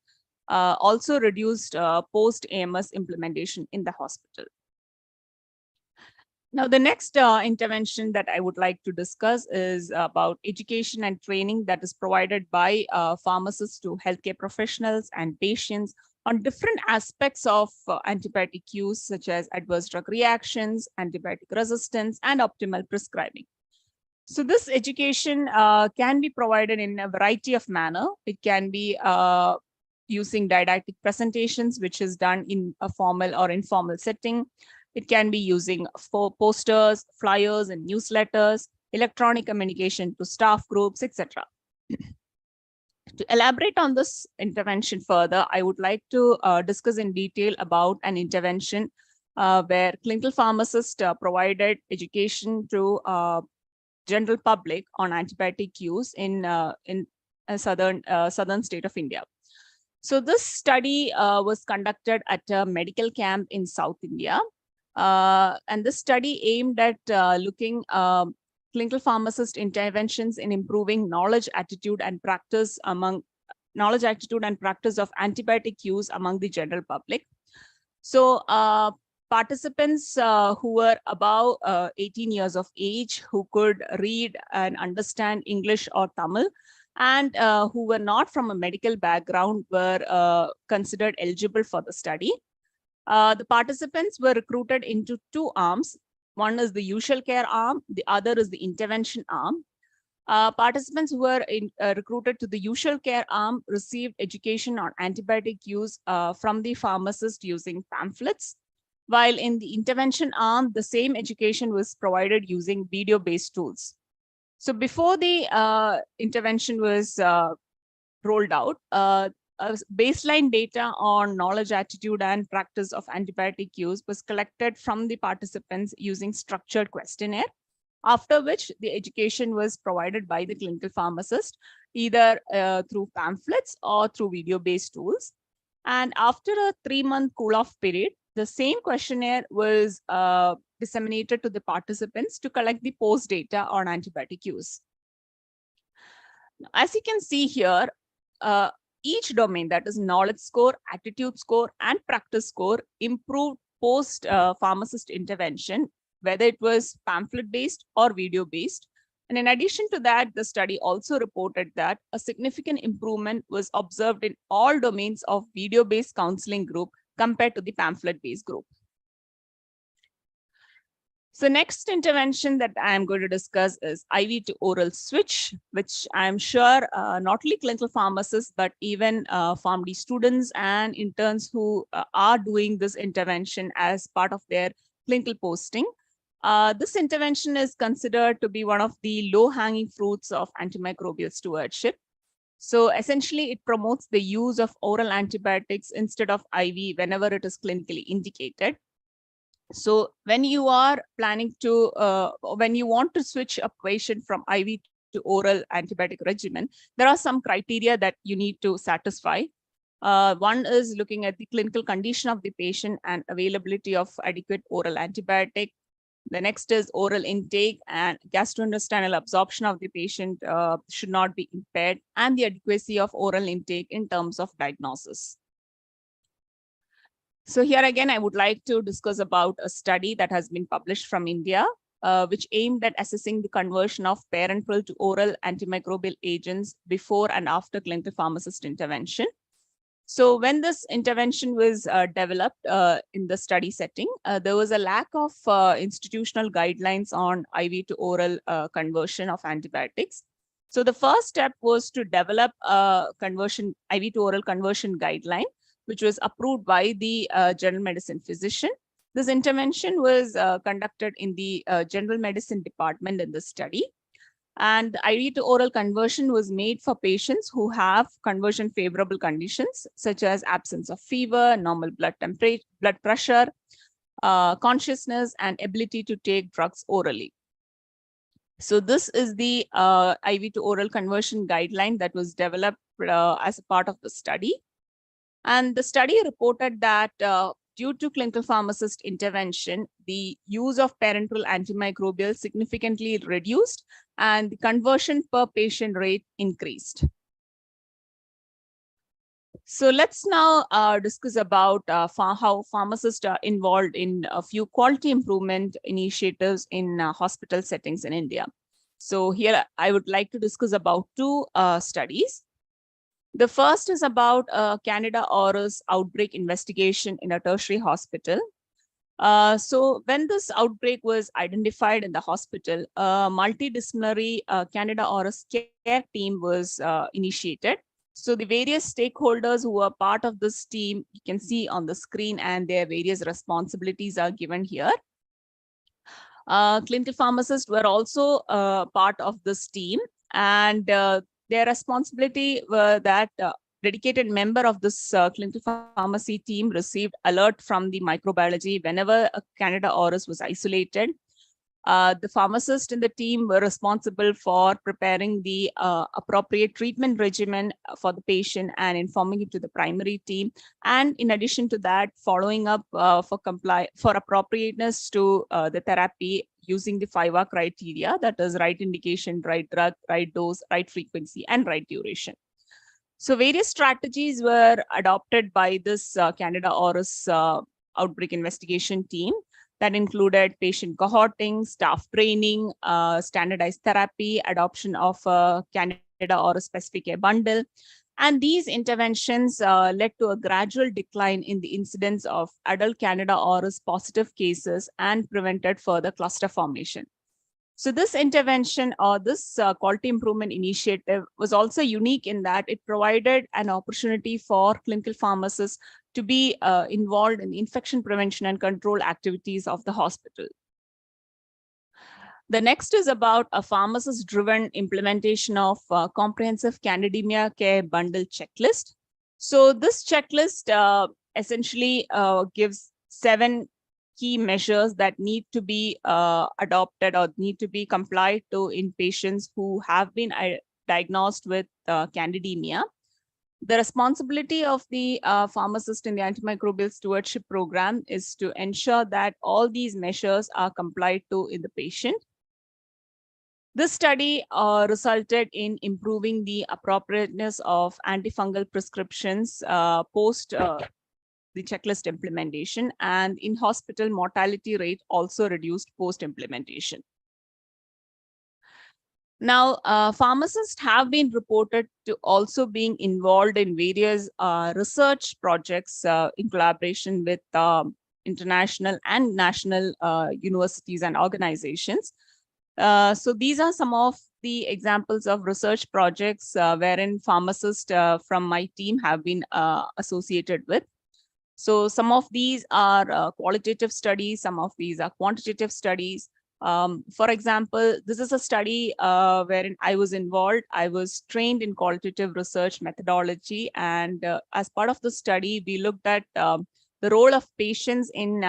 also reduced post-AMS implementation in the hospital. Now, the next intervention that I would like to discuss is about education and training that is provided by pharmacists to healthcare professionals and patients on different aspects of antibiotic use, such as adverse drug reactions, antibiotic resistance, and optimal prescribing. So this education can be provided in a variety of manner. It can be using didactic presentations, which is done in a formal or informal setting. It can be using posters, flyers, and newsletters, electronic communication to staff groups, etc. To elaborate on this intervention further, I would like to discuss in detail about an intervention where clinical pharmacists provided education to general public on antibiotic use in a southern state of India. So this study was conducted at a medical camp in South India. And this study aimed at looking clinical pharmacist interventions in improving knowledge, attitude, and practice of antibiotic use among the general public. So participants who were above 18 years of age, who could read and understand English or Tamil, and who were not from a medical background were considered eligible for the study. The participants were recruited into 2 arms. One is the usual care arm, the other is the intervention arm. Participants who were recruited to the usual care arm received education on antibiotic use from the pharmacist using pamphlets, while in the intervention arm, the same education was provided using video-based tools. So before the intervention was rolled out, baseline data on knowledge, attitude, and practice of antibiotic use was collected from the participants using structured questionnaire, after which the education was provided by the clinical pharmacist, either through pamphlets or through video-based tools. And after a 3-month cool-off period, the same questionnaire was disseminated to the participants to collect the post data on antibiotic use. As you can see here, each domain, that is knowledge score, attitude score, and practice score, improved post pharmacist intervention, whether it was pamphlet-based or video-based. And in addition to that, the study also reported that a significant improvement was observed in all domains of video-based counseling group compared to the pamphlet-based group. So next intervention that I am going to discuss is IV to oral switch, which I'm sure not only clinical pharmacists, but even PharmD students and interns who are doing this intervention as part of their clinical posting. This intervention is considered to be one of the low-hanging fruits of antimicrobial stewardship. So essentially, it promotes the use of oral antibiotics instead of IV whenever it is clinically indicated. So when you are planning to, when you want to switch a patient from IV to oral antibiotic regimen, there are some criteria that you need to satisfy. One is looking at the clinical condition of the patient and availability of adequate oral antibiotic. The next is oral intake and gastrointestinal absorption of the patient should not be impaired, and the adequacy of oral intake in terms of diagnosis. So here again, I would like to discuss about a study that has been published from India, which aimed at assessing the conversion of parenteral to oral antimicrobial agents before and after clinical pharmacist intervention. So when this intervention was developed in the study setting, there was a lack of institutional guidelines on IV to oral conversion of antibiotics. So the first step was to develop a conversion, IV to oral conversion guideline, which was approved by the general medicine physician. This intervention was conducted in the general medicine department in the study. And the IV to oral conversion was made for patients who have conversion favorable conditions, such as absence of fever, normal blood temperature, blood pressure, consciousness, and ability to take drugs orally. So this is the IV to oral conversion guideline that was developed as a part of the study. And the study reported that due to clinical pharmacist intervention, the use of parenteral antimicrobial significantly reduced and the conversion per patient rate increased. So let's now discuss about how pharmacists are involved in a few quality improvement initiatives in hospital settings in India. So here I would like to discuss about two studies. The first is about Candida auris outbreak investigation in a tertiary hospital. So when this outbreak was identified in the hospital, a multidisciplinary Candida auris care team was initiated. So the various stakeholders who are part of this team, you can see on the screen, and their various responsibilities are given here. Clinical pharmacists were also part of this team, and their responsibility were that dedicated member of this clinical pharmacy team received alert from the microbiology whenever a Candida auris was isolated. The pharmacist in the team were responsible for preparing the appropriate treatment regimen for the patient and informing it to the primary team. And in addition to that, following up for appropriateness to the therapy using the 5R criteria, that is right indication, right drug, right dose, right frequency, and right duration. So various strategies were adopted by this Candida auris outbreak investigation team. That included patient cohorting, staff training, standardized therapy, adoption of Candida auris specific care bundle. And these interventions led to a gradual decline in the incidence of adult Candida auris positive cases and prevented further cluster formation. So this intervention or this quality improvement initiative was also unique in that it provided an opportunity for clinical pharmacists to be involved in infection prevention and control activities of the hospital. The next is about a pharmacist-driven implementation of comprehensive candidemia care bundle checklist. So this checklist essentially gives 7 key measures that need to be adopted or need to be complied to in patients who have been diagnosed with candidemia. The responsibility of the pharmacist in the antimicrobial stewardship program is to ensure that all these measures are complied to in the patient. This study resulted in improving the appropriateness of antifungal prescriptions post the checklist implementation, and in-hospital mortality rate also reduced post-implementation. Now, pharmacists have been reported to also being involved in various research projects in collaboration with international and national universities and organizations. So these are some of the examples of research projects wherein pharmacists from my team have been associated with. So some of these are qualitative studies, some of these are quantitative studies. For example, this is a study wherein I was involved. I was trained in qualitative research methodology, and as part of the study, we looked at the role of patients in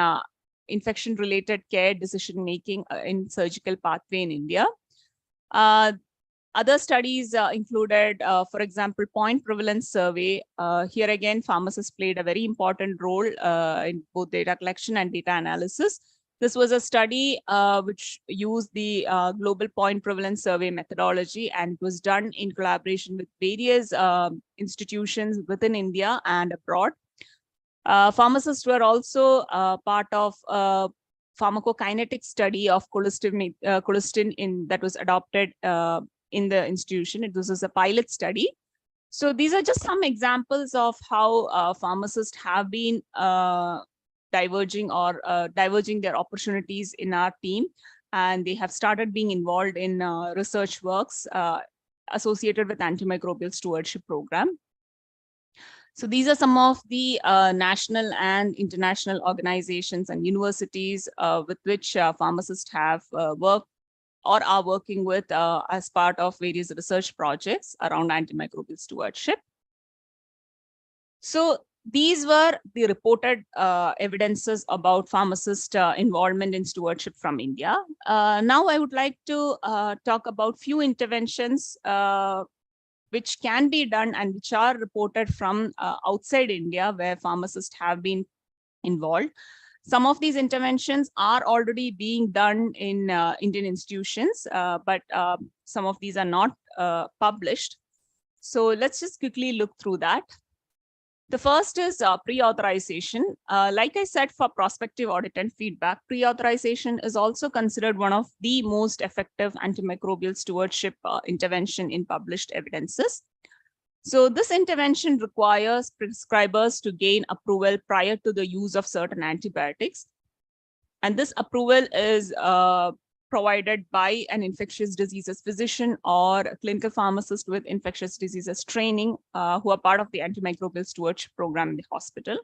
infection-related care decision-making in surgical pathway in India. Other studies included, for example, point prevalence survey. Here again, pharmacists played a very important role in both data collection and data analysis. This was a study which used the global point prevalence survey methodology, and it was done in collaboration with various institutions within India and abroad. Pharmacists were also part of a pharmacokinetic study of colistin that was adopted in the institution. It was a pilot study. So these are just some examples of how pharmacists have been diverging their opportunities in our team, and they have started being involved in research works associated with antimicrobial stewardship program. So these are some of the national and international organizations and universities with which pharmacists have worked or are working with as part of various research projects around antimicrobial stewardship. So these were the reported evidences about pharmacist involvement in stewardship from India. Now I would like to talk about few interventions which can be done and which are reported from outside India where pharmacists have been involved. Some of these interventions are already being done in Indian institutions, but some of these are not published. So let's just quickly look through that. The first is pre-authorization. Like I said, for prospective audit and feedback, pre-authorization is also considered one of the most effective antimicrobial stewardship intervention in published evidences. So this intervention requires prescribers to gain approval prior to the use of certain antibiotics. And this approval is provided by an infectious diseases physician or a clinical pharmacist with infectious diseases training who are part of the antimicrobial stewardship program in the hospital.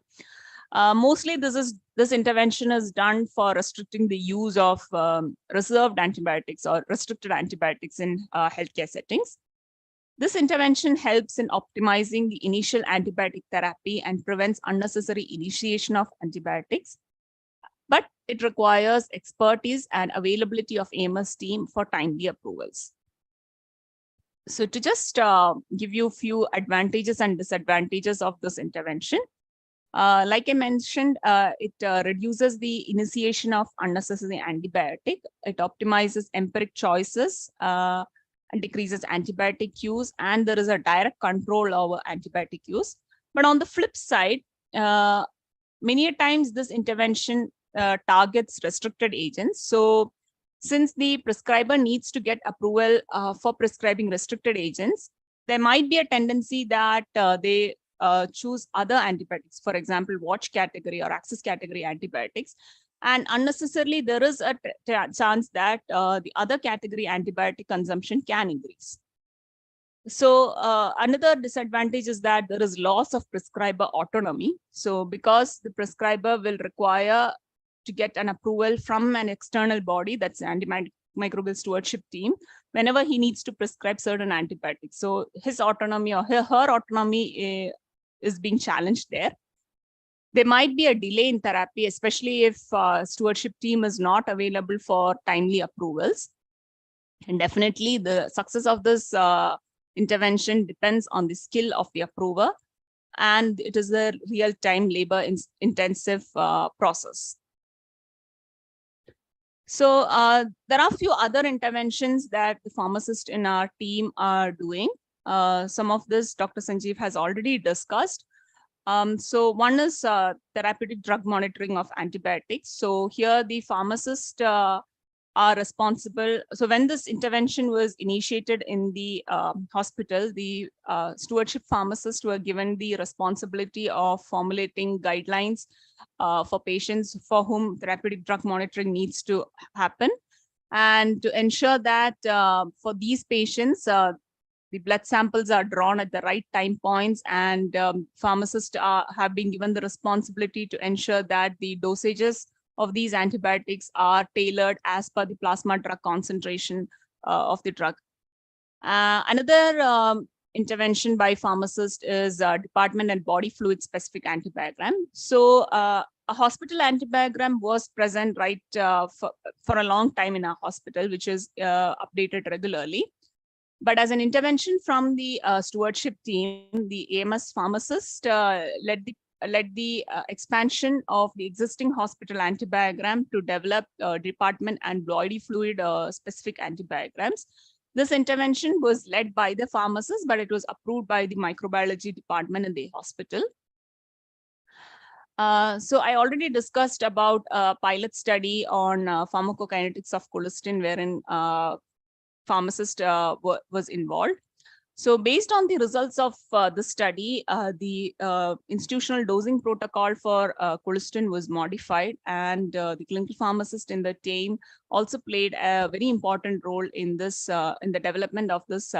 Mostly this intervention is done for restricting the use of reserved antibiotics or restricted antibiotics in healthcare settings. This intervention helps in optimizing the initial antibiotic therapy and prevents unnecessary initiation of antibiotics. But it requires expertise and availability of AMS team for timely approvals. So to just give you a few advantages and disadvantages of this intervention, like I mentioned, it reduces the initiation of unnecessary antibiotic. It optimizes empiric choices and decreases antibiotic use, and there is a direct control over antibiotic use. But on the flip side, many a times this intervention targets restricted agents. So since the prescriber needs to get approval for prescribing restricted agents, there might be a tendency that they choose other antibiotics, for example, watch category or access category antibiotics. And unnecessarily, there is a chance that the other category antibiotic consumption can increase. So another disadvantage is that there is loss of prescriber autonomy. So because the prescriber will require to get an approval from an external body, that's an antimicrobial stewardship team, whenever he needs to prescribe certain antibiotics. So his autonomy or her autonomy is being challenged there. There might be a delay in therapy, especially if stewardship team is not available for timely approvals. And definitely the success of this intervention depends on the skill of the approver, and it is a real-time labor-intensive process. So there are a few other interventions that the pharmacists in our team are doing. Some of this Dr. Sanjeev has already discussed. So one is therapeutic drug monitoring of antibiotics. So here the pharmacists are responsible. So when this intervention was initiated in the hospital, the stewardship pharmacists were given the responsibility of formulating guidelines for patients for whom therapeutic drug monitoring needs to happen, and to ensure that for these patients, the blood samples are drawn at the right time points, and pharmacists have been given the responsibility to ensure that the dosages of these antibiotics are tailored as per the plasma drug concentration of the drug. Another intervention by pharmacist is department and body fluid specific antibiogram. So a hospital antibiogram was present right for a long time in our hospital, which is updated regularly. But as an intervention from the stewardship team, the AMS pharmacist led the expansion of the existing hospital antibiogram to develop department and body fluid specific antibiograms. This intervention was led by the pharmacist, but it was approved by the microbiology department in the hospital. So I already discussed about a pilot study on pharmacokinetics of colistin, wherein pharmacist was involved. So based on the results of the study, the institutional dosing protocol for colistin was modified, and the clinical pharmacist in the team also played a very important role in this in the development of this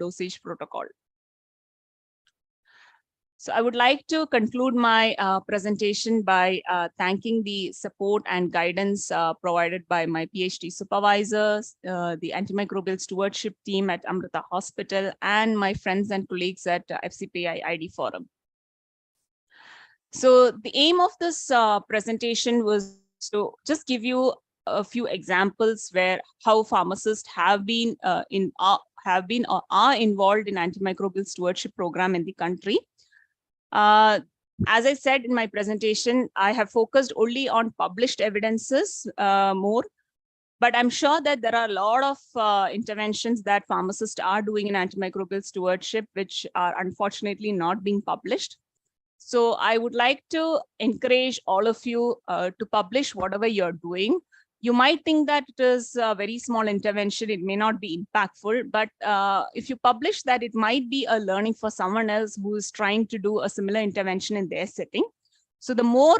dosage protocol. So I would like to conclude my presentation by thanking the support and guidance provided by my PhD supervisors, the antimicrobial stewardship team at Amrita Hospital, and my friends and colleagues at FCPI ID Forum. So the aim of this presentation was to just give you a few examples where how pharmacists have been or are involved in antimicrobial stewardship program in the country. As I said in my presentation, I have focused only on published evidences more, but I'm sure that there are a lot of interventions that pharmacists are doing in antimicrobial stewardship, which are unfortunately not being published. So I would like to encourage all of you to publish whatever you're doing. You might think that it is a very small intervention, it may not be impactful, but if you publish that, it might be a learning for someone else who is trying to do a similar intervention in their setting. So the more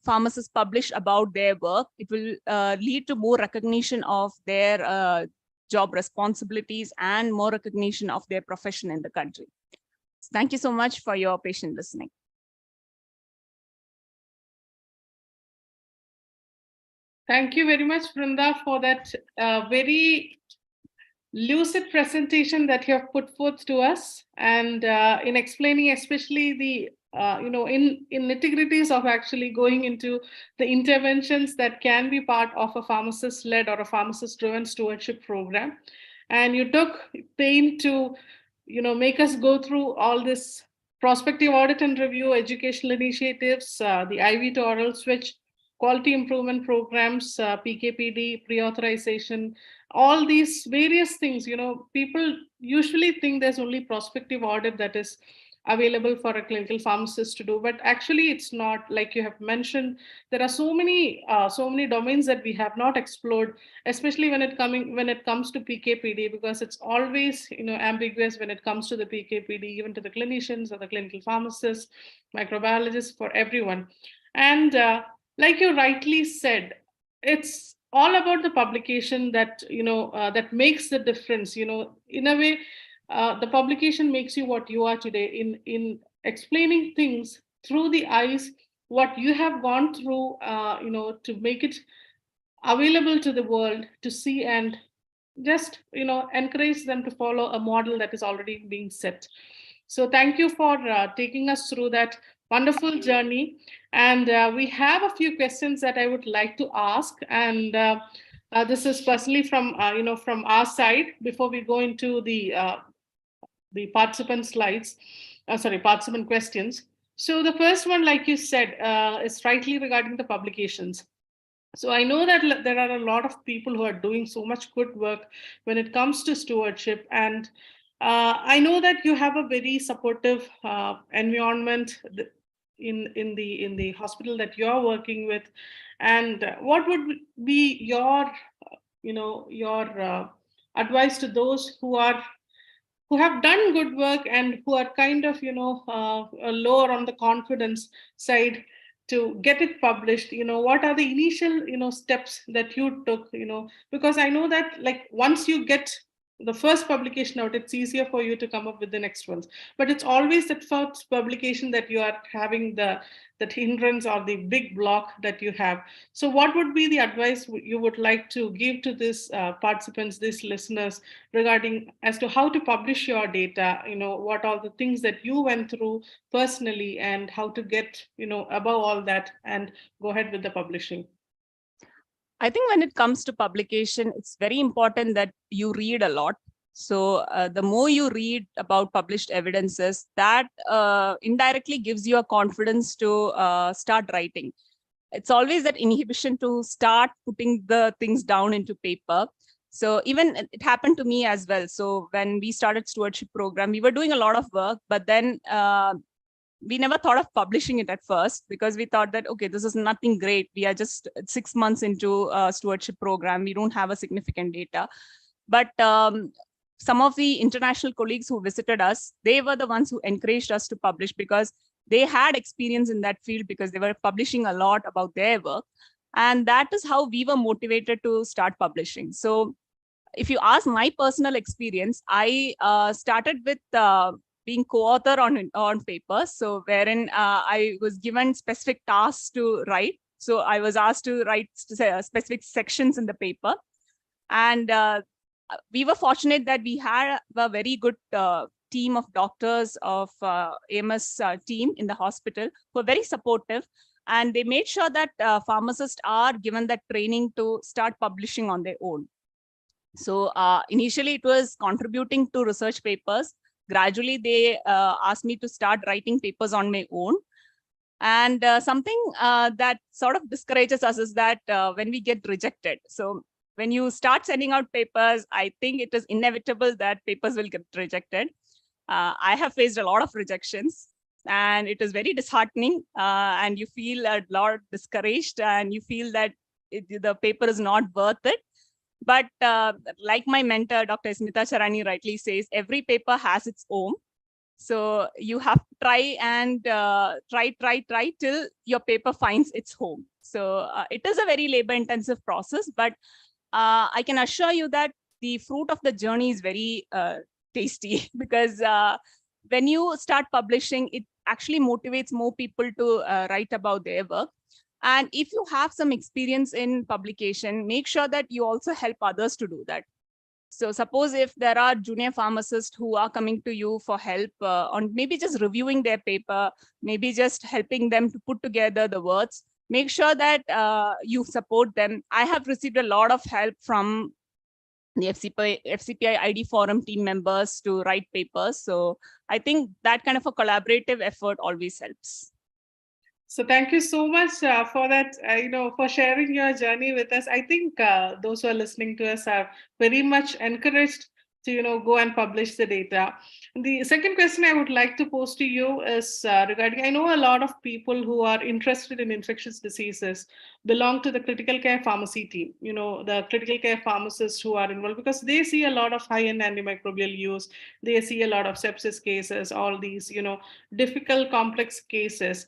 pharmacists publish about their work, it will lead to more recognition of their job responsibilities and more recognition of their profession in the country. Thank you so much for your patient listening. Thank you very much, Vrinda, for that very lucid presentation that you have put forth to us, and in explaining especially the in nitty-gritties of actually going into the interventions that can be part of a pharmacist-led or a pharmacist-driven stewardship program. And you took pain to make us go through all this prospective audit and review, educational initiatives, the IV to oral switch, quality improvement programs, PKPD, pre-authorization, all these various things. People usually think there's only prospective audit that is available for a clinical pharmacist to do, but actually it's not. Like you have mentioned, there are so many domains that we have not explored, especially when it comes to PKPD, because it's always ambiguous when it comes to the PKPD, even to the clinicians or the clinical pharmacists, microbiologists, for everyone. And like you rightly said, it's all about the publication that that makes the difference. In a way, the publication makes you what you are today in explaining things through the eyes, what you have gone through, to make it available to the world to see, and just encourage them to follow a model that is already being set. So thank you for taking us through that wonderful journey. And we have a few questions that I would like to ask, and this is personally from from our side before we go into the participant slides, participant questions. So the first one, like you said, is rightly regarding the publications. So I know that there are a lot of people who are doing so much good work when it comes to stewardship, and I know that you have a very supportive environment in the hospital that you're working with. And what would be your advice to those who have done good work and who are kind of lower on the confidence side to get it published? What are the initial steps that you took? Because I know that, like, once you get the first publication out, it's easier for you to come up with the next ones, but it's always that first publication that you are having that hindrance or the big block that you have. So what would be the advice you would like to give to these participants, these listeners, regarding as to how to publish your data? What are the things that you went through personally, and how to get above all that and go ahead with the publishing? I think when it comes to publication, it's very important that you read a lot. So the more you read about published evidences, that indirectly gives you a confidence to start writing. It's always that inhibition to start putting the things down into paper. So even it happened to me as well. So when we started stewardship program, we were doing a lot of work, but then we never thought of publishing it at first, because we thought that, okay, this is nothing great. We are just 6 months into a stewardship program. We don't have a significant data. But some of the international colleagues who visited us, they were the ones who encouraged us to publish, because they had experience in that field, because they were publishing a lot about their work. And that is how we were motivated to start publishing. So if you ask my personal experience, I started with being co-author on papers. So wherein I was given specific tasks to write. So I was asked to write specific sections in the paper. And we were fortunate that we had a very good team of doctors of AMS team in the hospital who were very supportive. And they made sure that pharmacists are given that training to start publishing on their own. So initially it was contributing to research papers. Gradually they asked me to start writing papers on my own. And something that sort of discourages us is that when we get rejected. So when you start sending out papers, I think it is inevitable that papers will get rejected. I have faced a lot of rejections, and it is very disheartening, and you feel a lot discouraged, and you feel that the paper is not worth it. But like my mentor, Dr. Smita Charani rightly says, every paper has its own. So you have to try and try till your paper finds its home. So it is a very labor-intensive process, but I can assure you that the fruit of the journey is very tasty because when you start publishing, it actually motivates more people to write about their work. And if you have some experience in publication, make sure that you also help others to do that. So suppose if there are junior pharmacists who are coming to you for help on maybe just reviewing their paper, maybe just helping them to put together the words, make sure that you support them. I have received a lot of help from the FCPI ID forum team members to write papers. So I think that kind of a collaborative effort always helps. So thank you so much for that, for sharing your journey with us. I think those who are listening to us are very much encouraged to, go and publish the data. The second question I would like to pose to you is regarding, I know a lot of people who are interested in infectious diseases belong to the critical care pharmacy team, the critical care pharmacists who are involved, because they see a lot of high-end antimicrobial use. They see a lot of sepsis cases, all these, difficult, complex cases.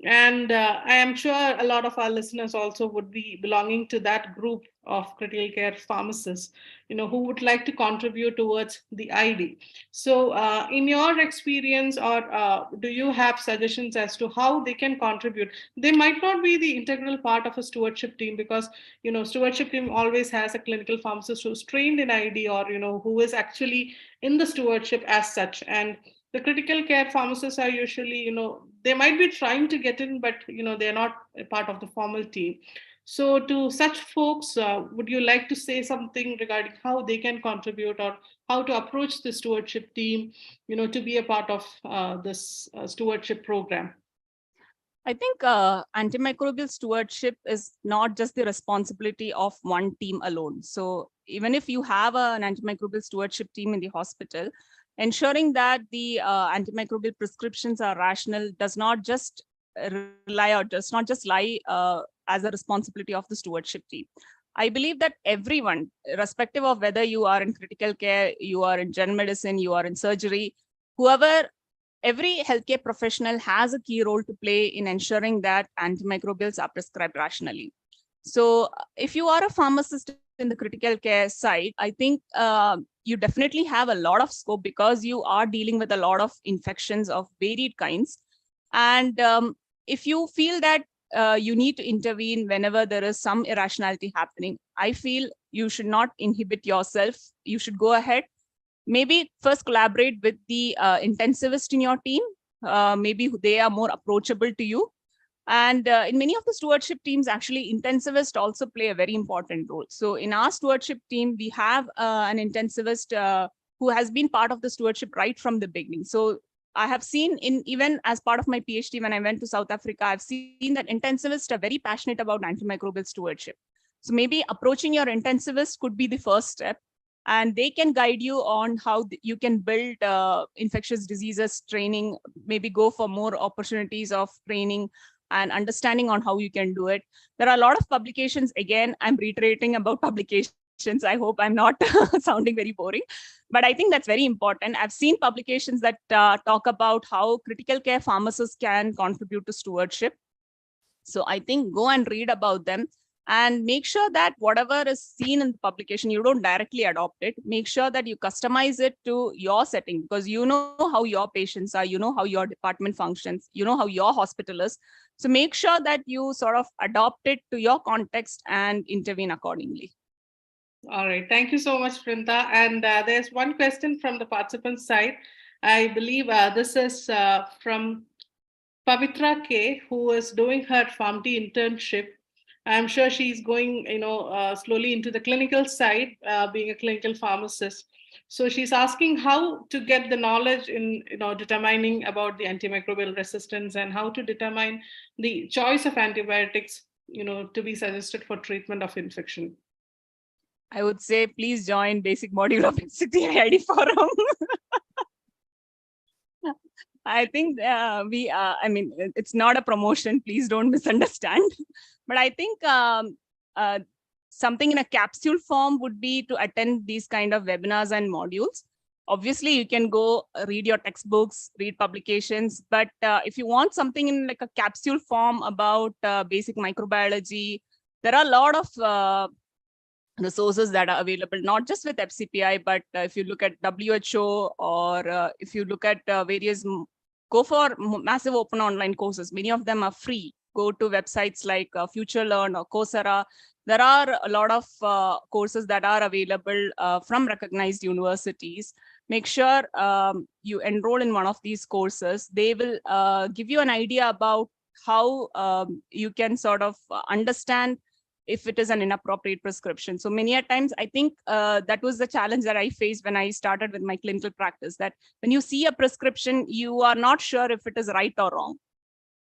And I am sure a lot of our listeners also would be belonging to that group of critical care pharmacists, who would like to contribute towards the ID. So in your experience, or do you have suggestions as to how they can contribute? They might not be the integral part of a stewardship team because, stewardship team always has a clinical pharmacist who's trained in ID or, who is actually in the stewardship as such. And the critical care pharmacists are usually, they might be trying to get in, but, they're not a part of the formal team. So to such folks, would you like to say something regarding how they can contribute or how to approach the stewardship team, to be a part of this stewardship program? I think antimicrobial stewardship is not just the responsibility of one team alone. So even if you have an antimicrobial stewardship team in the hospital, ensuring that the antimicrobial prescriptions are rational does not just lie as a responsibility of the stewardship team. I believe that everyone, irrespective of whether you are in critical care, you are in general medicine, you are in surgery, every healthcare professional has a key role to play in ensuring that antimicrobials are prescribed rationally. So if you are a pharmacist in the critical care side, I think you definitely have a lot of scope because you are dealing with a lot of infections of varied kinds. And if you feel that you need to intervene whenever there is some irrationality happening, I feel you should not inhibit yourself. You should go ahead. Maybe first collaborate with the intensivist in your team. Maybe they are more approachable to you. And in many of the stewardship teams, actually, intensivists also play a very important role. So in our stewardship team, we have an intensivist who has been part of the stewardship right from the beginning. So I have seen even as part of my PhD, when I went to South Africa, I've seen that intensivists are very passionate about antimicrobial stewardship. So maybe approaching your intensivist could be the first step. And they can guide you on how you can build infectious diseases training, maybe go for more opportunities of training and understanding on how you can do it. There are a lot of publications. Again, I'm reiterating about publications. I hope I'm not sounding very boring, but I think that's very important. I've seen publications that talk about how critical care pharmacists can contribute to stewardship. So I think go and read about them. And make sure that whatever is seen in the publication, you don't directly adopt it. Make sure that you customize it to your setting, because you know how your patients are, you know how your department functions, you know how your hospital is. So make sure that you sort of adopt it to your context and intervene accordingly. All right. Thank you so much, Vrinda. And there's one question from the participant side. I believe this is from Pavitra K, who is doing her PharmD internship. I'm sure she's going, slowly into the clinical side, being a clinical pharmacist. So she's asking how to get the knowledge in, determining about the antimicrobial resistance and how to determine the choice of antibiotics, to be suggested for treatment of infection. I would say, please join basic module of FCPI ID forum. I think it's not a promotion. Please don't misunderstand. But I think something in a capsule form would be to attend these kind of webinars and modules. Obviously, you can go read your textbooks, read publications. But if you want something in like a capsule form about basic microbiology, there are a lot of resources that are available, not just with FCPI, but if you look at WHO or if you look at various, go for massive open online courses. Many of them are free. Go to websites like FutureLearn or Coursera. There are a lot of courses that are available from recognized universities. Make sure you enroll in one of these courses. They will give you an idea about how you can sort of understand if it is an inappropriate prescription. So many a times, I think that was the challenge that I faced when I started with my clinical practice, that when you see a prescription, you are not sure if it is right or wrong.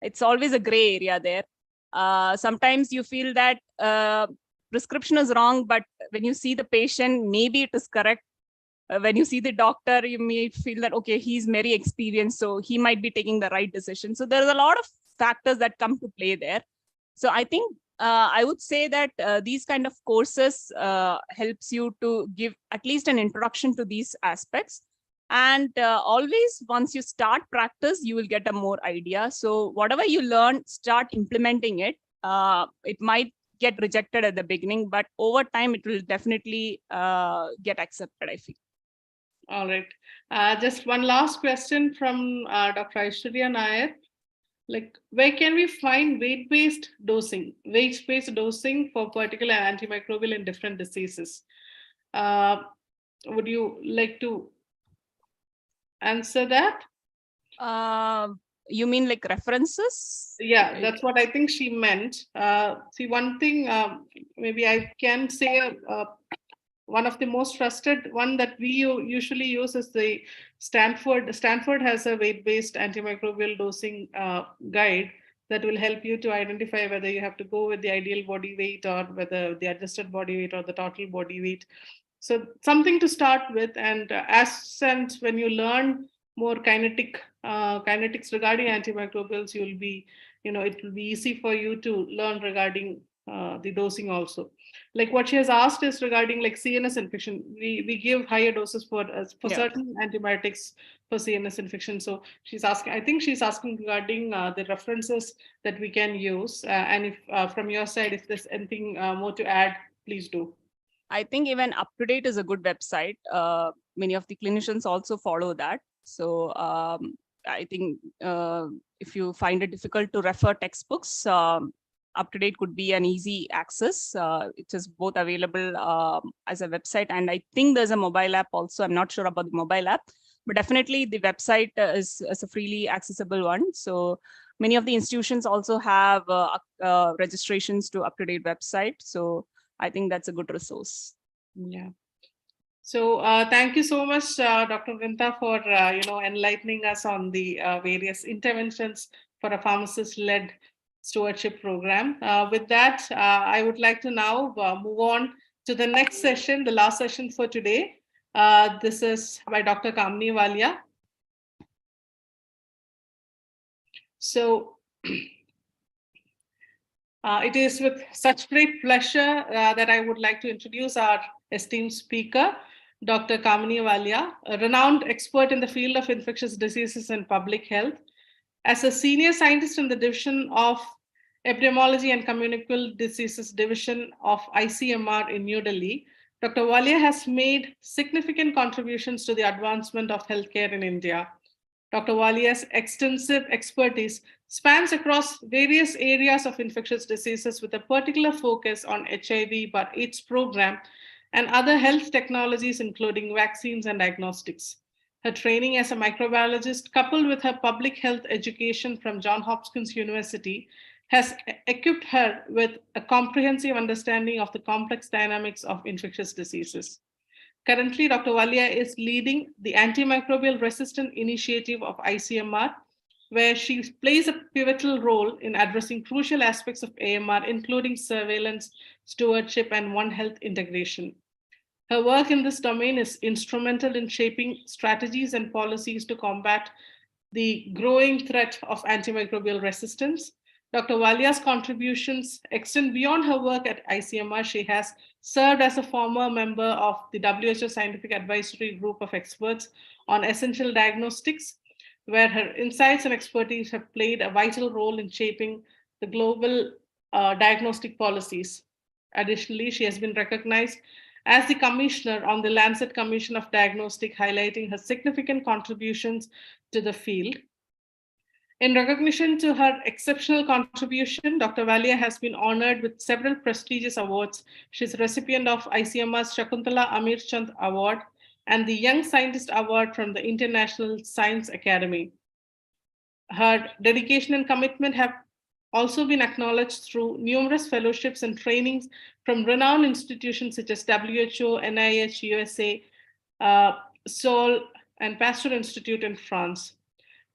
It's always a gray area there. Sometimes you feel that prescription is wrong, but when you see the patient, maybe it is correct. When you see the doctor, you may feel that, okay, he's very experienced, so he might be taking the right decision. So there's a lot of factors that come to play there. So I think I would say that these kind of courses helps you to give at least an introduction to these aspects. And always, once you start practice, you will get a more idea. So whatever you learn, start implementing it. It might get rejected at the beginning, but over time, it will definitely get accepted, I feel. All right. Just one last question from Dr. Aishwarya Nair. Like, where can we find weight-based dosing for particular antimicrobial in different diseases? Would you like to answer that? You mean like references? Yeah, that's what I think she meant. See, one thing maybe I can say, one of the most trusted one that we usually use is the Stanford. Stanford has a weight-based antimicrobial dosing guide that will help you to identify whether you have to go with the ideal body weight or whether the adjusted body weight or the total body weight. So something to start with, and when you learn more kinetics regarding antimicrobials, you'll be, it will be easy for you to learn regarding the dosing also. Like what she has asked is regarding like CNS infection. We give higher doses for certain antibiotics for CNS infection. So she's asking, I think she's asking regarding the references that we can use. And if from your side, if there's anything more to add, please do. I think even UpToDate is a good website. Many of the clinicians also follow that. So I think if you find it difficult to refer textbooks, UpToDate could be an easy access. It is both available as a website, and I think there's a mobile app also. I'm not sure about the mobile app, but definitely the website is a freely accessible one. So many of the institutions also have registrations to UpToDate website. So I think that's a good resource. Yeah. So thank you so much, Dr. Vrinda, for enlightening us on the various interventions for a pharmacist-led stewardship program. With that, I would like to now move on to the next session, the last session for today. This is by Dr. Kamini Walia. So it is with such great pleasure that I would like to introduce our esteemed speaker, Dr. Kamini Walia, a renowned expert in the field of infectious diseases and public health. As a senior scientist in the division of Epidemiology and Communicable Diseases Division of ICMR in New Delhi, Dr. Walia has made significant contributions to the advancement of healthcare in India. Dr. Walia's extensive expertise spans across various areas of infectious diseases with a particular focus on HIV but AIDS program and other health technologies, including vaccines and diagnostics. Her training as a microbiologist, coupled with her public health education from Johns Hopkins University, has equipped her with a comprehensive understanding of the complex dynamics of infectious diseases. Currently, Dr. Walia is leading the Antimicrobial Resistance Initiative of ICMR, where she plays a pivotal role in addressing crucial aspects of AMR, including surveillance, stewardship, and One Health integration. Her work in this domain is instrumental in shaping strategies and policies to combat the growing threat of antimicrobial resistance. Dr. Walia's contributions extend beyond her work at ICMR. She has served as a former member of the WHO Scientific Advisory Group of Experts on Essential Diagnostics, where her insights and expertise have played a vital role in shaping the global diagnostic policies. Additionally, she has been recognized as the commissioner on the Lancet Commission of Diagnostic, highlighting her significant contributions to the field. In recognition to her exceptional contribution, Dr. Walia has been honored with several prestigious awards. She's a recipient of ICMR's Shakuntala Amirchand Award and the Young Scientist Award from the International Science Academy. Her dedication and commitment have also been acknowledged through numerous fellowships and trainings from renowned institutions such as WHO, NIH, USA, Seoul, and Pasteur Institute in France.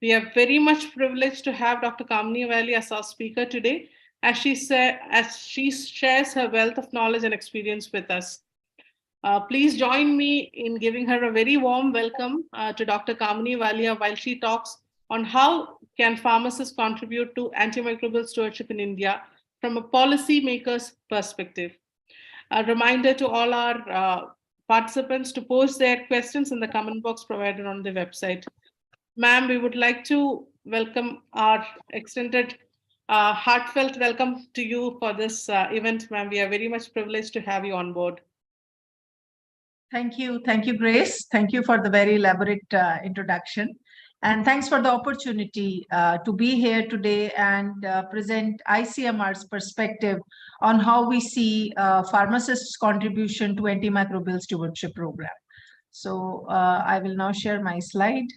We are very much privileged to have Dr. Kamini Walia as our speaker today, as she shares her wealth of knowledge and experience with us. Please join me in giving her a very warm welcome to Dr. Kamini Walia while she talks on how can pharmacists contribute to antimicrobial stewardship in India from a policymaker's perspective. A reminder to all our participants to post their questions in the comment box provided on the website. Ma'am, we would like to welcome our extended heartfelt welcome to you for this event, ma'am. We are very much privileged to have you on board. Thank you, Grace. Thank you for the very elaborate introduction. And thanks for the opportunity to be here today and present ICMR's perspective on how we see pharmacists' contribution to antimicrobial stewardship program. So I will now share my slide.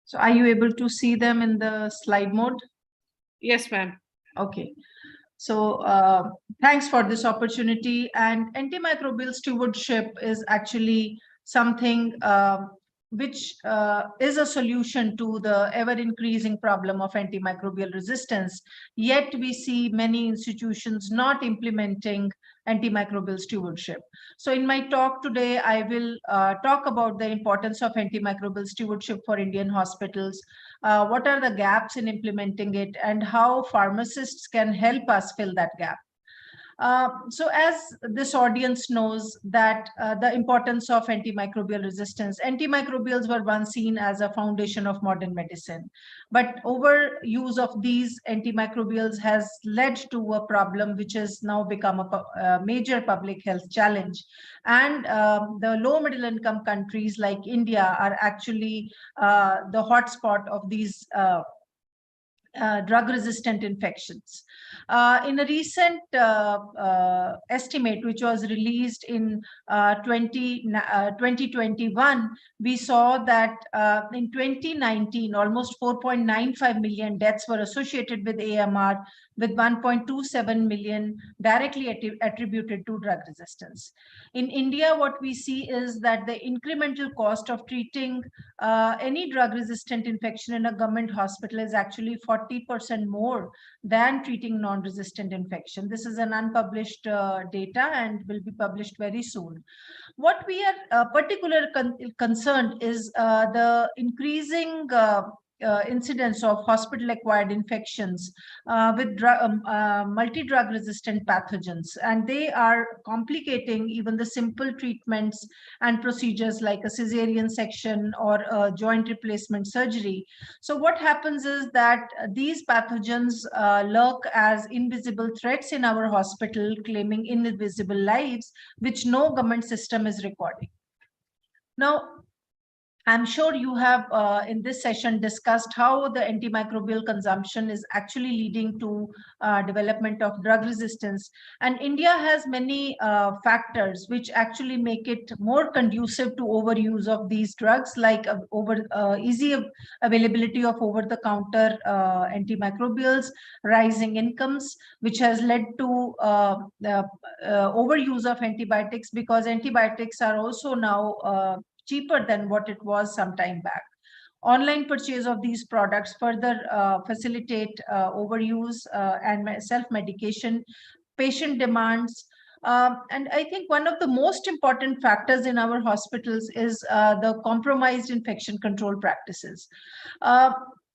So are you able to see them in the slide mode? Yes, ma'am. Okay. So thanks for this opportunity. And antimicrobial stewardship is actually something which is a solution to the ever-increasing problem of antimicrobial resistance. Yet we see many institutions not implementing antimicrobial stewardship. So in my talk today, I will talk about the importance of antimicrobial stewardship for Indian hospitals, what are the gaps in implementing it, and how pharmacists can help us fill that gap. So as this audience knows that the importance of antimicrobial resistance, antimicrobials were once seen as a foundation of modern medicine, but overuse of these antimicrobials has led to a problem which has now become a major public health challenge. And the low middle income countries like India are actually the hotspot of these drug-resistant infections. In a recent estimate, which was released in 2021, we saw that in 2019, almost 4.95 million deaths were associated with AMR, with 1.27 million directly attributed to drug resistance. In India, what we see is that the incremental cost of treating any drug-resistant infection in a government hospital is actually 40% more than treating non-resistant infection. This is an unpublished data and will be published very soon. What we are particularly concerned is the increasing incidence of hospital-acquired infections with multi-drug resistant pathogens, and they are complicating even the simple treatments and procedures like a cesarean section or a joint replacement surgery. So what happens is that these pathogens lurk as invisible threats in our hospital, claiming invisible lives, which no government system is recording. Now, I'm sure you have in this session discussed how the antimicrobial consumption is actually leading to development of drug resistance. And India has many factors which actually make it more conducive to overuse of these drugs, like easy availability of over-the-counter antimicrobials, rising incomes, which has led to overuse of antibiotics, because antibiotics are also now cheaper than what it was some time back. Online purchase of these products further facilitate overuse and self-medication, patient demands. And I think one of the most important factors in our hospitals is the compromised infection control practices.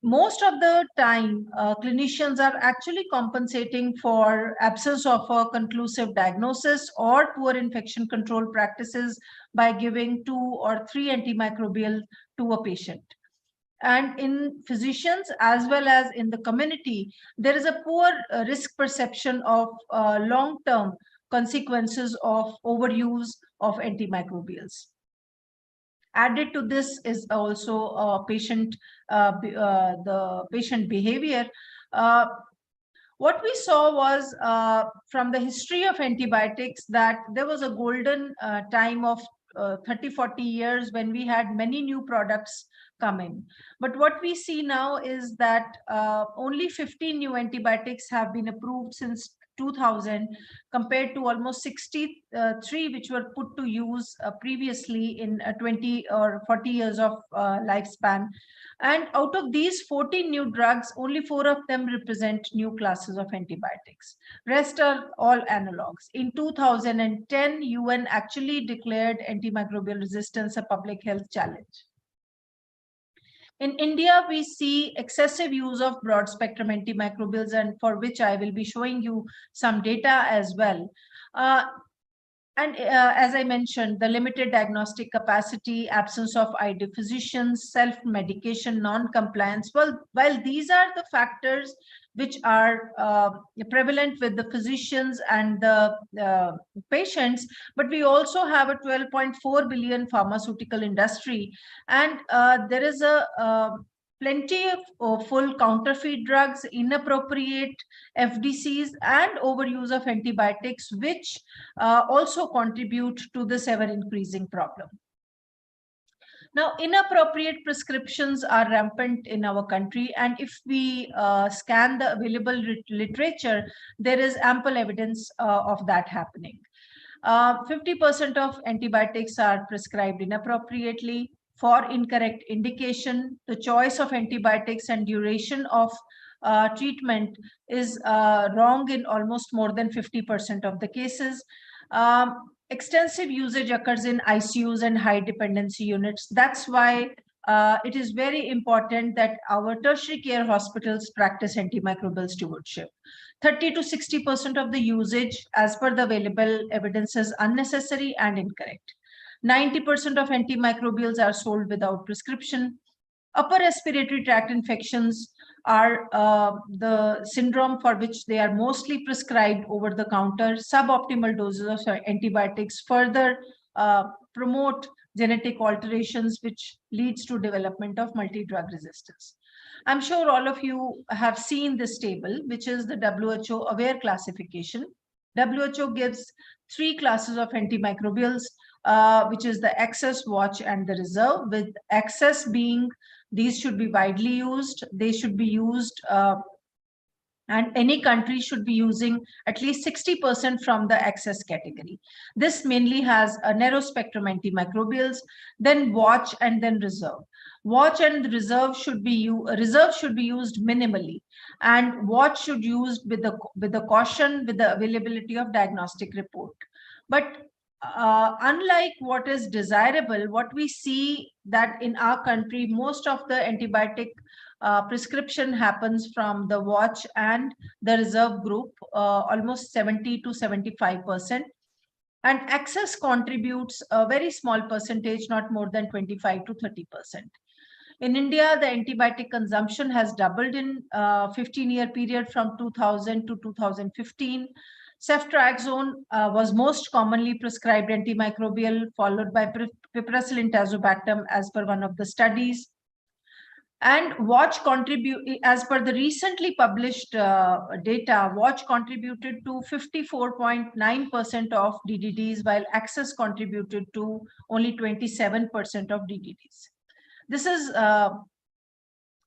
Most of the time, clinicians are actually compensating for absence of a conclusive diagnosis or poor infection control practices by giving 2 or 3 antimicrobial to a patient. And in physicians as well as in the community, there is a poor risk perception of long-term consequences of overuse of antimicrobials. Added to this is also the patient behavior. What we saw was from the history of antibiotics that there was a golden time of 30-40 years when we had many new products come in. But what we see now is that only 15 new antibiotics have been approved since 2000, compared to almost 63 which were put to use previously in 20 or 40 years of lifespan. And out of these 14 new drugs, only 4 of them represent new classes of antibiotics. Rest are all analogs. In 2010, UN actually declared antimicrobial resistance a public health challenge. In India, we see excessive use of broad spectrum antimicrobials, and for which I will be showing you some data as well. As I mentioned, the limited diagnostic capacity, absence of ID physicians, self-medication, non-compliance. Well, while these are the factors which are prevalent with the physicians and the patients, but we also have a 12.4 billion pharmaceutical industry, and there is a plenty of full counterfeit drugs, inappropriate FDCs, and overuse of antibiotics, which also contribute to this ever-increasing problem. Now, inappropriate prescriptions are rampant in our country, and if we scan the available literature, there is ample evidence of that happening. 50% of antibiotics are prescribed inappropriately for incorrect indication. The choice of antibiotics and duration of treatment is wrong in almost more than 50% of the cases. Extensive usage occurs in ICUs and high dependency units. That's why it is very important that our tertiary care hospitals practice antimicrobial stewardship. 30 to 60% of the usage, as per the available evidence, is unnecessary and incorrect. 90% of antimicrobials are sold without prescription. Upper respiratory tract infections are the syndrome for which they are mostly prescribed over the counter. Suboptimal doses of antibiotics further promote genetic alterations, which leads to development of multi-drug resistance. I'm sure all of you have seen this table, which is the WHO aware classification. WHO gives 3 classes of antimicrobials, which is the excess, watch, and the reserve, with excess being these should be widely used. They should be used, and any country should be using at least 60% from the excess category. This mainly has a narrow spectrum antimicrobials, then watch, and then reserve. Watch and reserve should be used minimally, and watch should be used with the caution, with the availability of diagnostic report. But unlike what is desirable, what we see that in our country, most of the antibiotic prescription happens from the watch and the reserve group, almost 70 to 75%. And access contributes a very small percentage, not more than 25 to 30%. In India, the antibiotic consumption has doubled in 15-year period from 2000 to 2015. Ceftriaxone was most commonly prescribed antimicrobial, followed by piperacillin tazobactam as per one of the studies. And watch contribute, as per the recently published data, watch contributed to 54.9% of DDDs, while access contributed to only 27% of DDDs. This is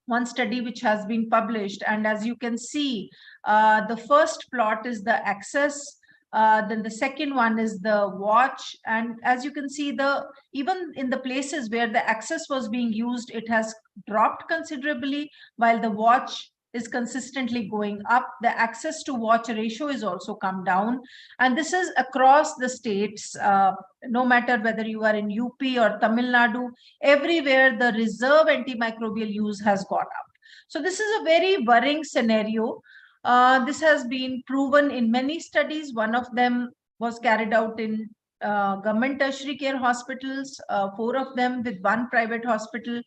one study which has been published, and as you can see, the first plot is the access, then the second one is the watch, and as you can see, even in the places where the access was being used, it has dropped considerably, while the watch is consistently going up. The access to watch ratio is also come down, and this is across the states, no matter whether you are in UP or Tamil Nadu, everywhere the reserve antimicrobial use has gone up. So this is a very worrying scenario. This has been proven in many studies. One of them was carried out in government tertiary care hospitals, 4 of them with one private hospital,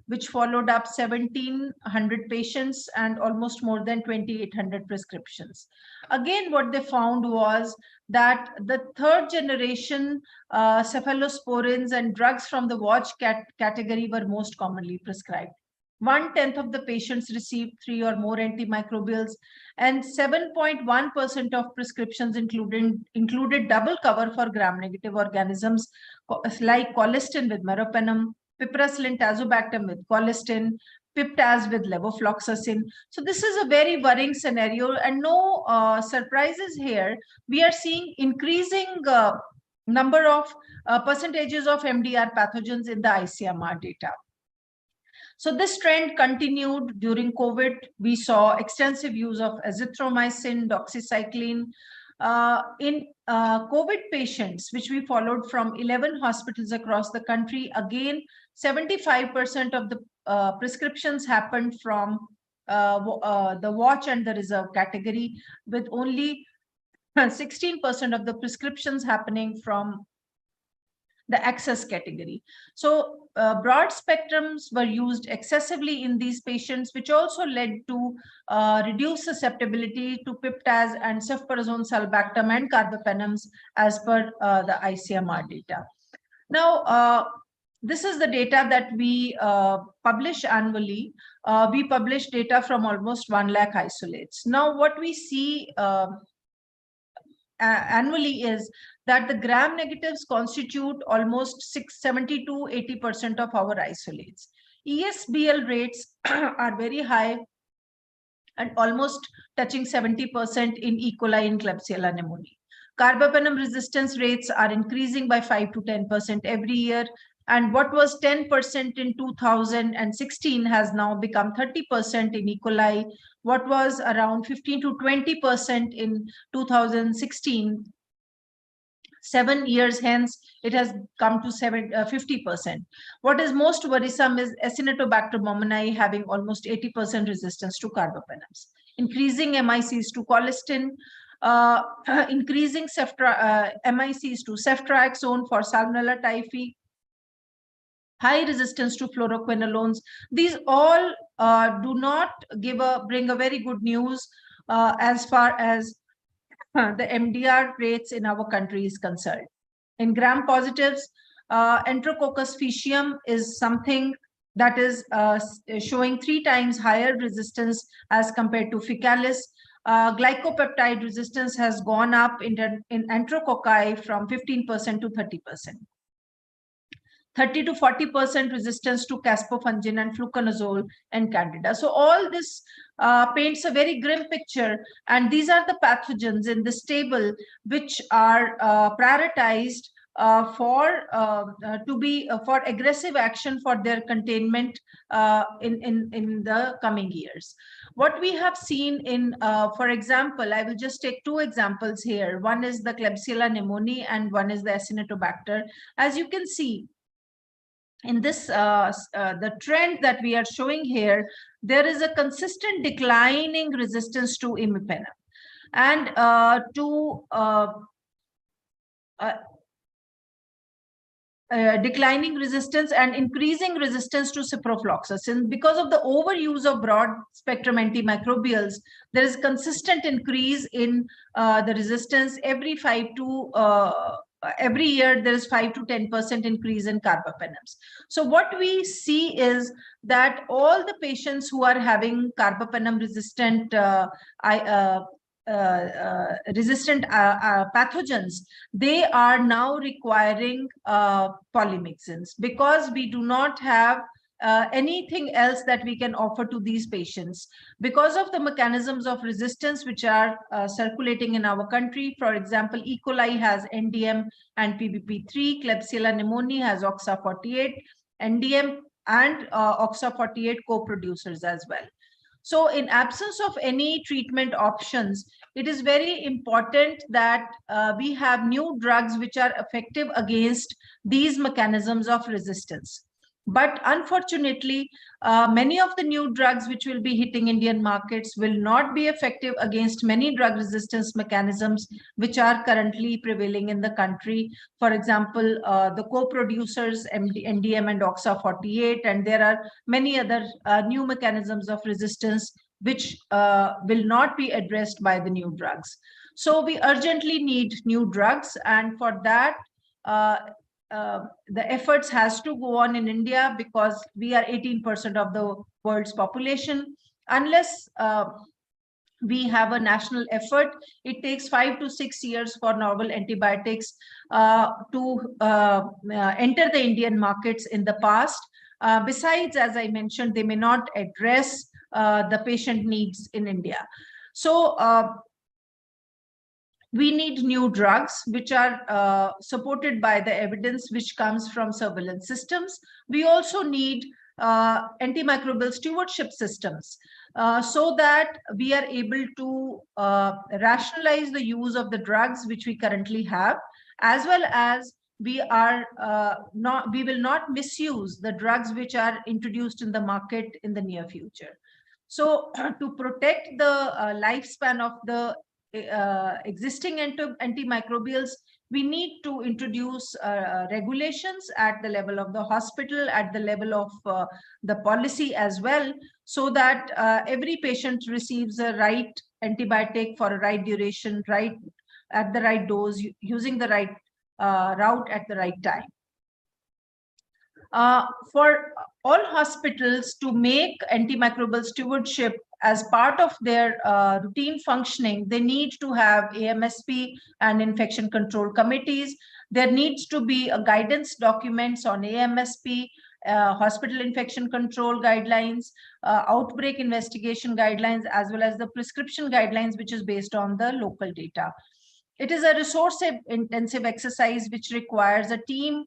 which followed up 1,700 patients and almost more than 2,800 prescriptions. Again, what they found was that the third generation cephalosporins and drugs from the watch category were most commonly prescribed. 1/10 of the patients received 3 or more antimicrobials, and 7.1% of prescriptions included double cover for gram-negative organisms like colistin with meropenem, piperacillin tazobactam with colistin, piptaz with levofloxacin. So this is a very worrying scenario, and no surprises here. We are seeing increasing number of percentages of MDR pathogens in the ICMR data. So this trend continued during COVID. We saw extensive use of azithromycin, doxycycline. In COVID patients, which we followed from 11 hospitals across the country, again, 75% of the prescriptions happened from the watch and the reserve category, with only 16% of the prescriptions happening from the access category. So broad spectrums were used excessively in these patients, which also led to reduced susceptibility to piptaz and ceftazone, sulbactam, and carbapenems as per the ICMR data. Now, this is the data that we publish annually. We publish data from almost 1 lakh isolates. Now, what we see annually is that the gram negatives constitute almost 70 to 80% of our isolates. ESBL rates are very high and almost touching 70% in E. coli and Klebsiella pneumoniae. Carbapenem resistance rates are increasing by 5 to 10% every year, and what was 10% in 2016 has now become 30% in E. coli. What was around 15 to 20% in 2016, 7 years hence, it has come to 50%. What is most worrisome is Acinetobacter baumannii having almost 80% resistance to carbapenems. Increasing MICs to colistin, increasing MICs to ceftriaxone for Salmonella typhi, high resistance to fluoroquinolones. These all do not bring a very good news as far as the MDR rates in our country is concerned. In gram positives, Enterococcus faecium is something that is showing 3 times higher resistance as compared to Fecalis. Glycopeptide resistance has gone up in Enterococci from 15% to 30%. 30 to 40% resistance to caspofungin and fluconazole and candida. So all this paints a very grim picture, and these are the pathogens in this table which are prioritized for aggressive action for their containment in the coming years. What we have seen in, for example, I will just take two examples here. One is the Klebsiella pneumoniae and one is the Acinetobacter. As you can see, in this, the trend that we are showing here, there is a consistent declining resistance to imipenem and declining resistance and increasing resistance to ciprofloxacin. Because of the overuse of broad spectrum antimicrobials, there is consistent increase in the resistance. Every year there is 5 to 10% increase in carbapenems. So what we see is that all the patients who are having carbapenem resistant pathogens, they are now requiring polymyxins, because we do not have anything else that we can offer to these patients because of the mechanisms of resistance which are circulating in our country. For example, E. coli has NDM and PBP3, Klebsiella pneumoniae has OXA48, NDM and OXA48 co-producers as well. So in absence of any treatment options, it is very important that we have new drugs which are effective against these mechanisms of resistance. But unfortunately, many of the new drugs which will be hitting Indian markets will not be effective against many drug resistance mechanisms which are currently prevailing in the country. For example, the co-producers NDM and OXA48, and there are many other new mechanisms of resistance which will not be addressed by the new drugs. So we urgently need new drugs, and for that, the efforts has to go on in India, because we are 18% of the world's population. Unless we have a national effort, it takes 5 to 6 years for novel antibiotics to enter the Indian markets in the past. Besides, as I mentioned, they may not address the patient needs in India. So we need new drugs which are supported by the evidence which comes from surveillance systems. We also need antimicrobial stewardship systems so that we are able to rationalize the use of the drugs which we currently have, as well as we will not misuse the drugs which are introduced in the market in the near future. So to protect the lifespan of the existing antimicrobials, we need to introduce regulations at the level of the hospital, at the level of the policy as well, so that every patient receives a right antibiotic for a right duration, right at the right dose, using the right route at the right time. For all hospitals to make antimicrobial stewardship as part of their routine functioning, they need to have AMSP and infection control committees. There needs to be a guidance documents on AMSP, hospital infection control guidelines, outbreak investigation guidelines, as well as the prescription guidelines, which is based on the local data. It is a resource-intensive exercise which requires a team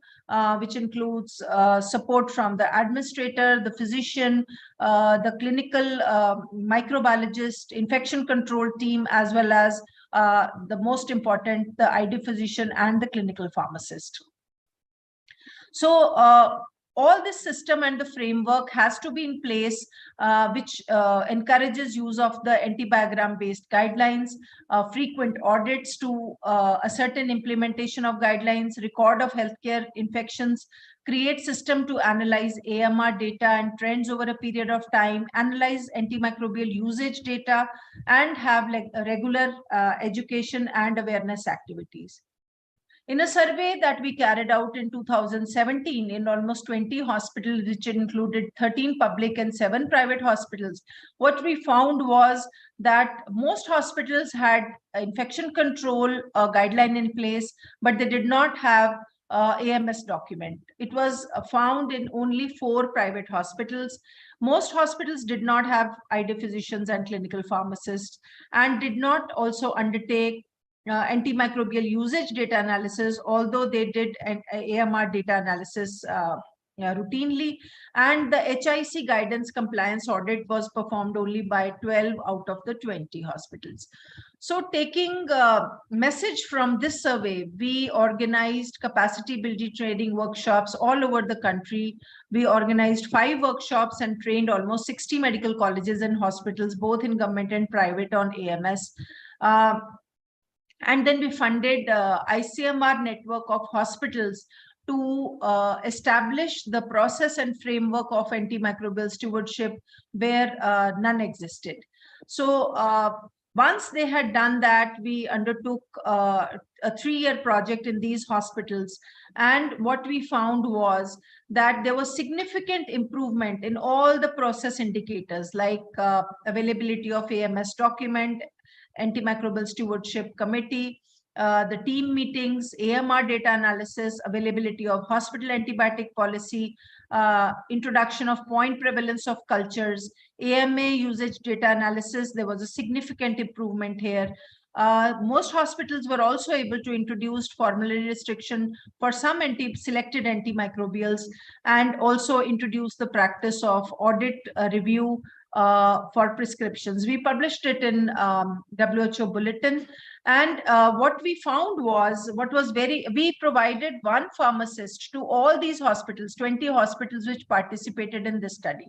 which includes support from the administrator, the physician, the clinical microbiologist, infection control team, as well as the most important, the ID physician and the clinical pharmacist. So all this system and the framework has to be in place, which encourages use of the antibiogram-based guidelines, frequent audits to a certain implementation of guidelines, record of healthcare infections, create system to analyze AMR data and trends over a period of time, analyze antimicrobial usage data, and have like a regular education and awareness activities. In a survey that we carried out in 2017 in almost 20 hospitals, which included 13 public and 7 private hospitals, what we found was that most hospitals had infection control guideline in place, but they did not have AMS document. It was found in only 4 private hospitals. Most hospitals did not have ID physicians and clinical pharmacists, and did not also undertake antimicrobial usage data analysis, although they did an AMR data analysis routinely, and the HIC guidance compliance audit was performed only by 12 out of the 20 hospitals. So taking message from this survey, we organized capacity building training workshops all over the country. We organized 5 workshops and trained almost 60 medical colleges and hospitals, both in government and private, on AMS. And then we funded ICMR network of hospitals to establish the process and framework of antimicrobial stewardship where none existed. So once they had done that, we undertook a 3-year project in these hospitals. And what we found was that there was significant improvement in all the process indicators, like availability of AMS document, antimicrobial stewardship committee, the team meetings, AMR data analysis, availability of hospital antibiotic policy, introduction of point prevalence of cultures, AMA usage data analysis. There was a significant improvement here. Most hospitals were also able to introduce formulary restriction for some selected antimicrobials, and also introduce the practice of audit review for prescriptions. We published it in WHO bulletin. And what we found was, we provided 1 pharmacist to all these hospitals, 20 hospitals which participated in this study.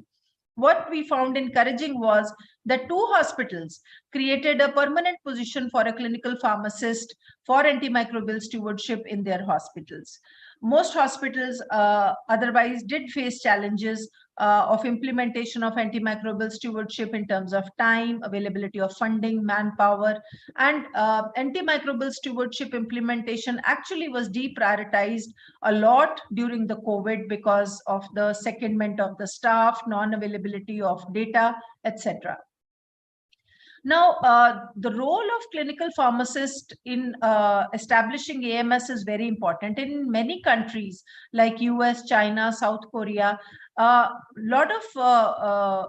What we found encouraging was that 2 hospitals created a permanent position for a clinical pharmacist for antimicrobial stewardship in their hospitals. Most hospitals otherwise did face challenges of implementation of antimicrobial stewardship in terms of time, availability of funding, manpower, and antimicrobial stewardship implementation actually was deprioritized a lot during the COVID because of the secondment of the staff, non-availability of data, etc. Now, the role of clinical pharmacist in establishing AMS is very important. In many countries like US, China, South Korea, a lot of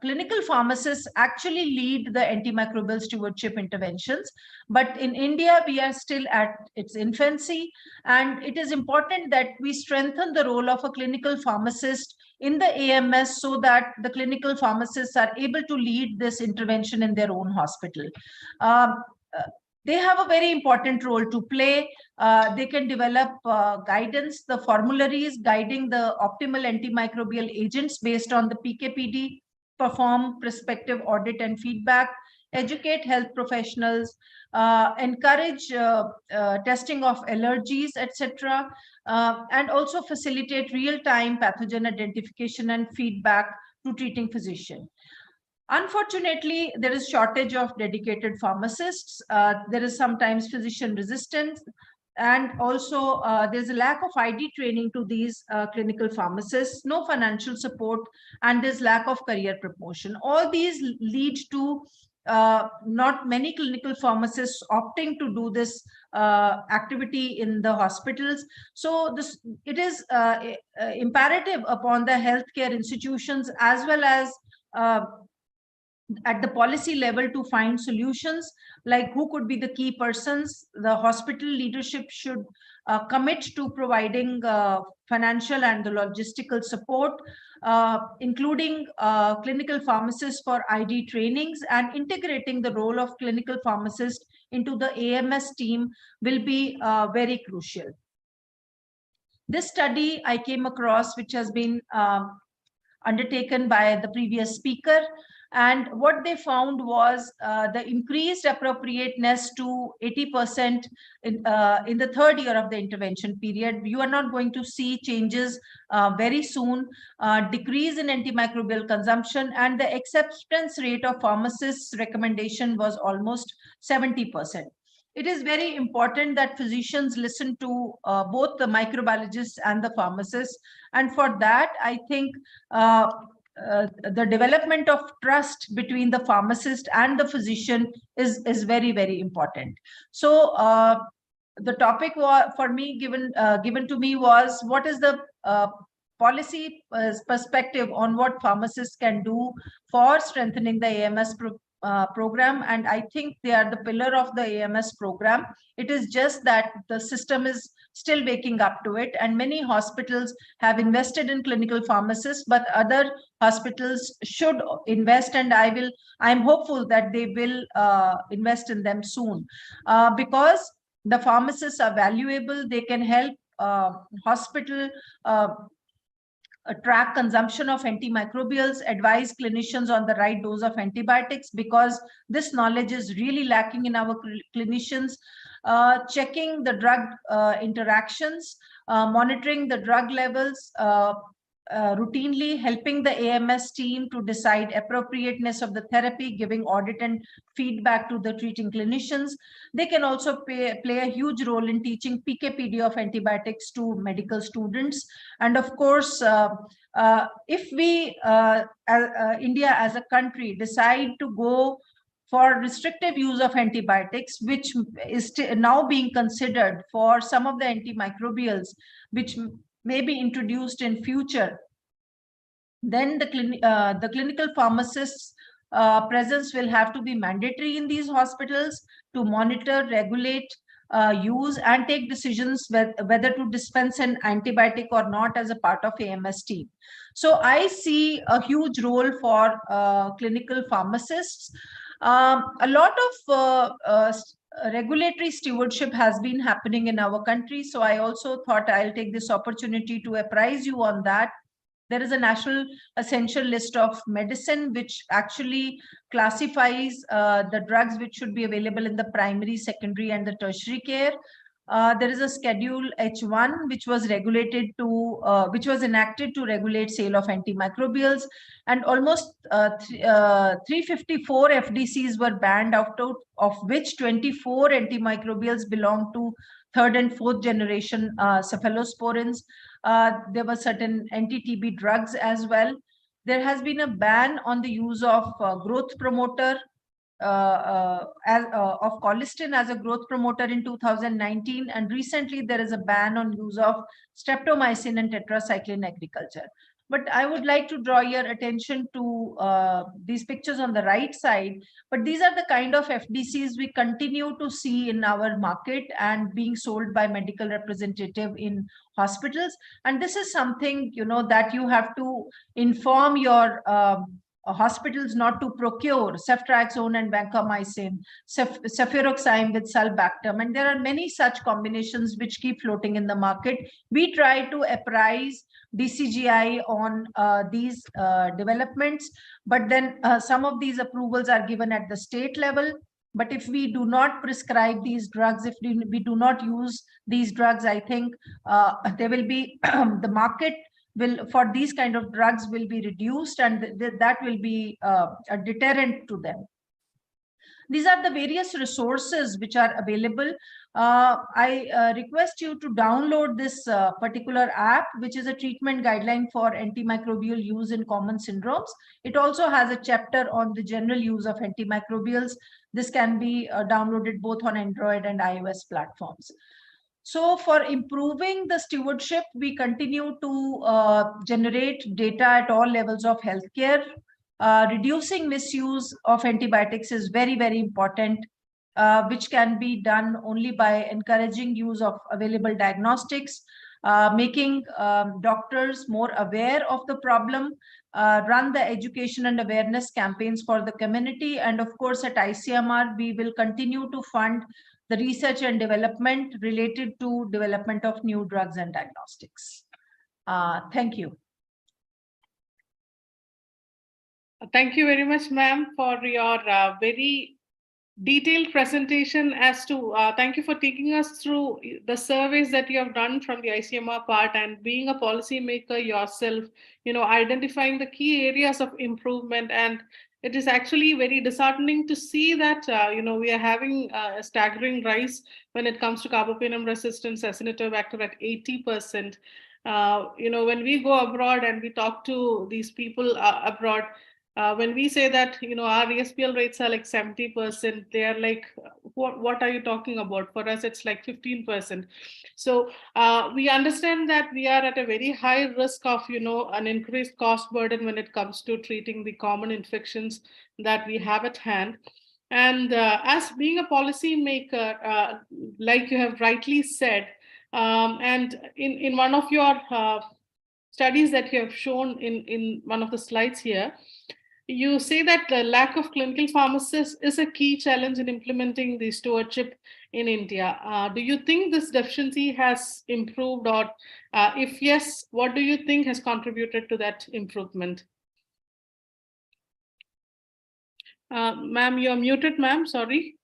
clinical pharmacists actually lead the antimicrobial stewardship interventions. But in India, we are still at its infancy. And it is important that we strengthen the role of a clinical pharmacist in the AMS so that the clinical pharmacists are able to lead this intervention in their own hospital. They have a very important role to play. They can develop guidance, the formularies guiding the optimal antimicrobial agents based on the PKPD, perform prospective audit and feedback, educate health professionals, encourage testing of allergies, etc., and also facilitate real-time pathogen identification and feedback to treating physician. Unfortunately, there is shortage of dedicated pharmacists. There is sometimes physician resistance, and also there's a lack of ID training to these clinical pharmacists, no financial support, and there's lack of career promotion. All these lead to not many clinical pharmacists opting to do this activity in the hospitals. So it is imperative upon the healthcare institutions as well as at the policy level to find solutions, like who could be the key persons. The hospital leadership should commit to providing financial and the logistical support, including clinical pharmacists for ID trainings, and integrating the role of clinical pharmacist into the AMS team will be very crucial. This study I came across, which has been undertaken by the previous speaker, and what they found was the increased appropriateness to 80% in the 3rd year of the intervention period. You are not going to see changes very soon, decrease in antimicrobial consumption, and the acceptance rate of pharmacists' recommendation was almost 70%. It is very important that physicians listen to both the microbiologists and the pharmacists. And for that, I think the development of trust between the pharmacist and the physician is very, very important. So the topic for me given to me was, what is the policy perspective on what pharmacists can do for strengthening the AMS program, and I think they are the pillar of the AMS program. It is just that the system is still waking up to it, and many hospitals have invested in clinical pharmacists, but other hospitals should invest, and I'm hopeful that they will invest in them soon, because the pharmacists are valuable. They can help hospital track consumption of antimicrobials, advise clinicians on the right dose of antibiotics, because this knowledge is really lacking in our clinicians. Checking the drug interactions, monitoring the drug levels, routinely helping the AMS team to decide appropriateness of the therapy, giving audit and feedback to the treating clinicians. They can also play a huge role in teaching PK/PD of antibiotics to medical students. And of course, if we, India as a country, decide to go for restrictive use of antibiotics, which is now being considered for some of the antimicrobials, which may be introduced in future, then the clinical pharmacists' presence will have to be mandatory in these hospitals to monitor, regulate use, and take decisions whether to dispense an antibiotic or not as a part of AMS team. So I see a huge role for clinical pharmacists. A lot of regulatory stewardship has been happening in our country. So I also thought I'll take this opportunity to apprise you on that. There is a national essential list of medicine, which actually classifies the drugs which should be available in the primary, secondary, and the tertiary care. There is a Schedule H1, which was which was enacted to regulate sale of antimicrobials, and almost 354 FDCs were banned, out of which 24 antimicrobials belong to third and fourth generation cephalosporins. There were certain anti-TB drugs as well. There has been a ban on the use of growth promoter, of colistin as a growth promoter in 2019, and recently there is a ban on use of streptomycin and tetracycline in agriculture. But I would like to draw your attention to these pictures on the right side. But these are the kind of FDCs we continue to see in our market and being sold by medical representative in hospitals. And this is something, you know, that you have to inform your hospitals not to procure ceftriaxone and vancomycin, cefuroxime with sulbactam, and there are many such combinations which keep floating in the market. We try to apprise DCGI on these developments, but then some of these approvals are given at the state level. But if we do not prescribe these drugs, if we do not use these drugs, I think there will be the market for these kind of drugs will be reduced, and that will be a deterrent to them. These are the various resources which are available. I request you to download this particular app, which is a treatment guideline for antimicrobial use in common syndromes. It also has a chapter on the general use of antimicrobials. This can be downloaded both on Android and iOS platforms. So for improving the stewardship, we continue to generate data at all levels of healthcare. Reducing misuse of antibiotics is very, very important, which can be done only by encouraging use of available diagnostics, making doctors more aware of the problem, run the education and awareness campaigns for the community. And of course, at ICMR, we will continue to fund the research and development related to development of new drugs and diagnostics. Thank you. Thank you very much, ma'am, for your very detailed presentation as to, thank you for taking us through the surveys that you have done from the ICMR part, and being a policymaker yourself, you know, identifying the key areas of improvement. And it is actually very disheartening to see that, you know, we are having a staggering rise when it comes to carbapenem resistance Acinetobacter at 80%. You know, when we go abroad and we talk to these people abroad, When we say that, our ESPL rates are like 70%, they are like, what are you talking about? For us, it's like 15%. So we understand that we are at a very high risk of, an increased cost burden when it comes to treating the common infections that we have at hand. And as being a policy maker, like you have rightly said, and in one of your studies that you have shown in one of the slides here, you say that the lack of clinical pharmacists is a key challenge in implementing the stewardship in India. Do you think this deficiency has improved, or if yes, what do you think has contributed to that improvement? Ma'am, you're muted, ma'am, sorry.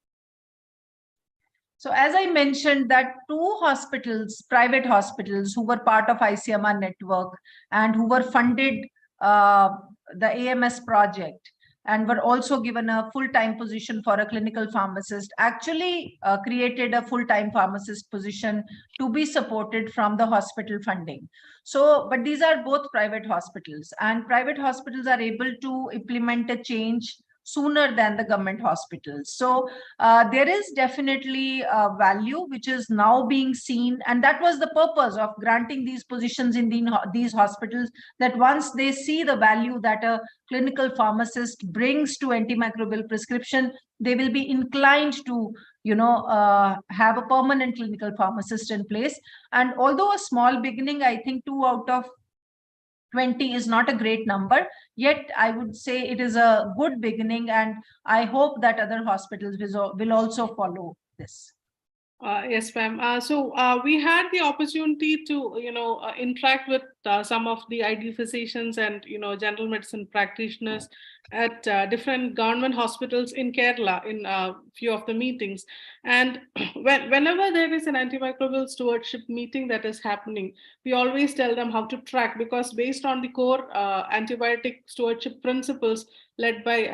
So as I mentioned, that 2 hospitals, private hospitals who were part of ICMR network and who were funded the AMS project and were also given a full-time position for a clinical pharmacist, actually created a full-time pharmacist position to be supported from the hospital funding. So, but these are both private hospitals, and private hospitals are able to implement a change sooner than the government hospitals. So there is definitely a value which is now being seen, and that was the purpose of granting these positions in these hospitals, that once they see the value that a clinical pharmacist brings to antimicrobial prescription, they will be inclined to have a permanent clinical pharmacist in place. And although a small beginning, I think 2 out of 20 is not a great number, yet I would say it is a good beginning, and I hope that other hospitals will also follow this. Yes, ma'am. So we had the opportunity to, interact with some of the ID physicians and, general medicine practitioners at different government hospitals in Kerala in a few of the meetings. And whenever there is an antimicrobial stewardship meeting that is happening, we always tell them how to track, because based on the core antibiotic stewardship principles led by,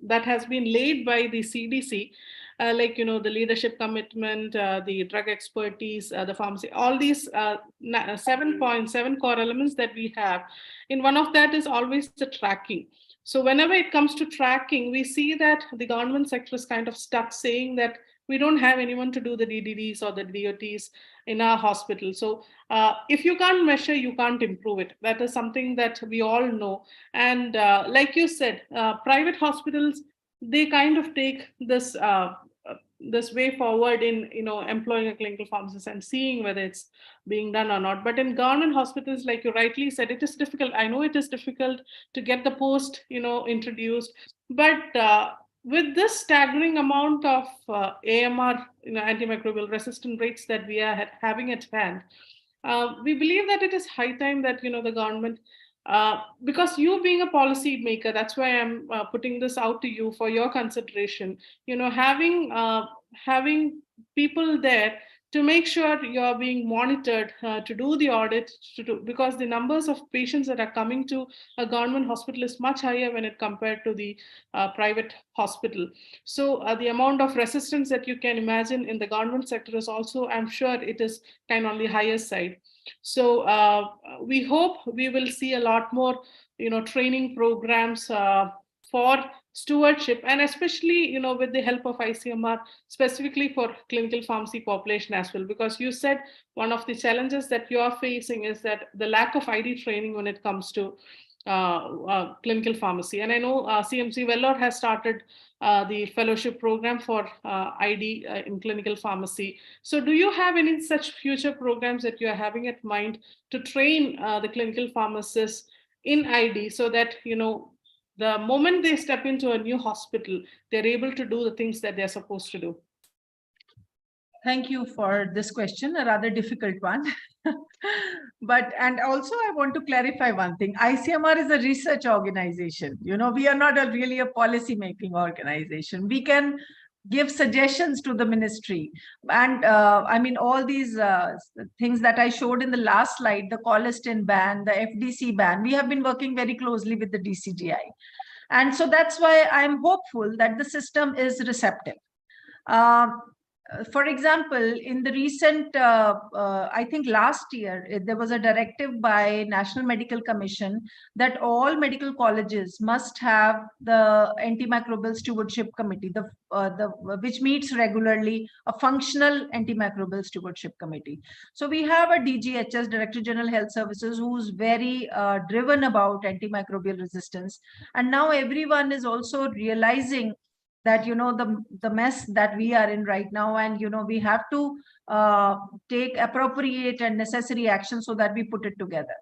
that has been laid by the CDC, like, the leadership commitment, the drug expertise, the pharmacy, all these 7.7 core elements that we have. In one of that is always the tracking. So whenever it comes to tracking, we see that the government sector is kind of stuck saying that we don't have anyone to do the DDDs or the DOTs in our hospital. So if you can't measure, you can't improve it. That is something that we all know. And like you said, private hospitals, they kind of take this this way forward in employing a clinical pharmacist and seeing whether it's being done or not. But in government hospitals, like you rightly said, it is difficult. I know it is difficult to get the post introduced, but with this staggering amount of AMR, antimicrobial resistant rates that we are having at hand, we believe that it is high time that the government, because you being a policy maker, that's why I'm putting this out to you for your consideration. Having people there to make sure you're being monitored, to do the audit, because the numbers of patients that are coming to a government hospital is much higher when it compared to the private hospital. So the amount of resistance that you can imagine in the government sector is also, I'm sure it is kind of on the higher side. So we hope we will see a lot more, training programs for stewardship, and especially, with the help of ICMR, specifically for clinical pharmacy population as well. Because you said one of the challenges that you are facing is that the lack of ID training when it comes to clinical pharmacy. And I know CMC Vellore has started the fellowship program for ID in clinical pharmacy. So do you have any such future programs that you are having at mind to train the clinical pharmacists in ID, so that, the moment they step into a new hospital, they're able to do the things that they're supposed to do? Thank you for this question, a rather difficult one. And also I want to clarify one thing. ICMR is a research organization. We are not really a policy making organization. We can give suggestions to the ministry. And all these things that I showed in the last slide, the colistin ban, the FDC ban, we have been working very closely with the DCGI. And so that's why I'm hopeful that the system is receptive. for example, in the recent, I think last year, there was a directive by National Medical Commission that all medical colleges must have the Antimicrobial Stewardship Committee, which meets regularly, a functional Antimicrobial Stewardship Committee. So we have a DGHS, Director General Health Services, who's very driven about antimicrobial resistance. And now everyone is also realizing that, the mess that we are in right now, and we have to take appropriate and necessary action so that we put it together.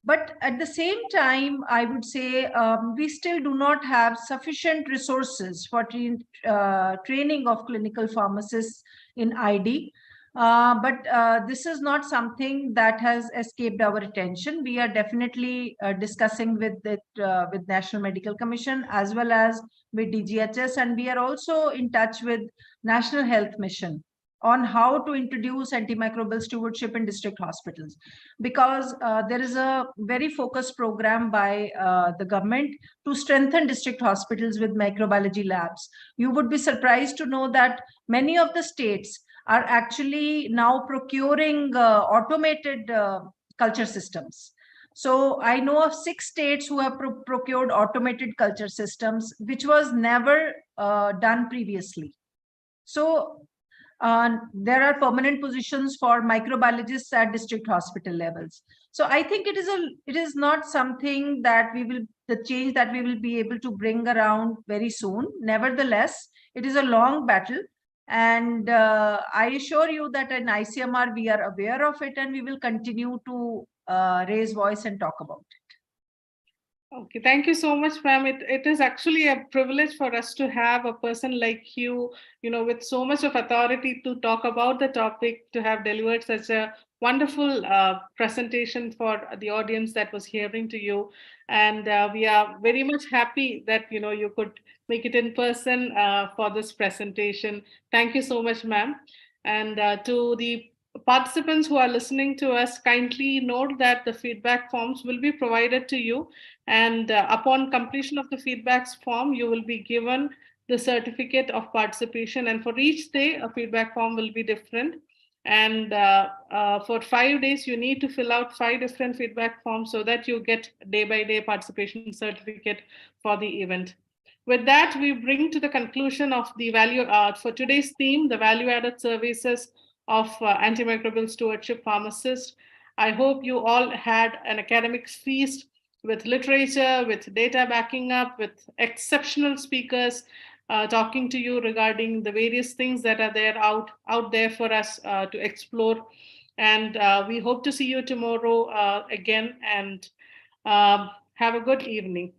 But at the same time, I would say we still do not have sufficient resources for training of clinical pharmacists in ID. But this is not something that has escaped our attention. We are definitely discussing with National Medical Commission as well as with DGHS, and we are also in touch with National Health Mission on how to introduce antimicrobial stewardship in district hospitals, because there is a very focused program by the government to strengthen district hospitals with microbiology labs. You would be surprised to know that many of the states are actually now procuring automated culture systems. So I know of 6 states who have procured automated culture systems, which was never done previously. So there are permanent positions for microbiologists at district hospital levels. So I think it is not something that the change that we will be able to bring around very soon. Nevertheless, it is a long battle. And I assure you that in ICMR, we are aware of it, and we will continue to raise voice and talk about it. Okay, thank you so much, ma'am. It is actually a privilege for us to have a person like you, with so much of authority to talk about the topic, to have delivered such a wonderful presentation for the audience that was hearing to you. And we are very much happy that, you could make it in person for this presentation. Thank you so much, ma'am. And to the participants who are listening to us, kindly note that the feedback forms will be provided to you. And upon completion of the feedback form, you will be given the certificate of participation. And for each day, a feedback form will be different. And for 5 days, you need to fill out 5 different feedback forms so that you get day-by-day participation certificate for the event. With that, we bring to the conclusion of the for today's theme, the value-added services of antimicrobial stewardship pharmacists. I hope you all had an academic feast with literature, with data backing up, with exceptional speakers talking to you regarding the various things that are there out there for us to explore. And we hope to see you tomorrow again, and have a good evening.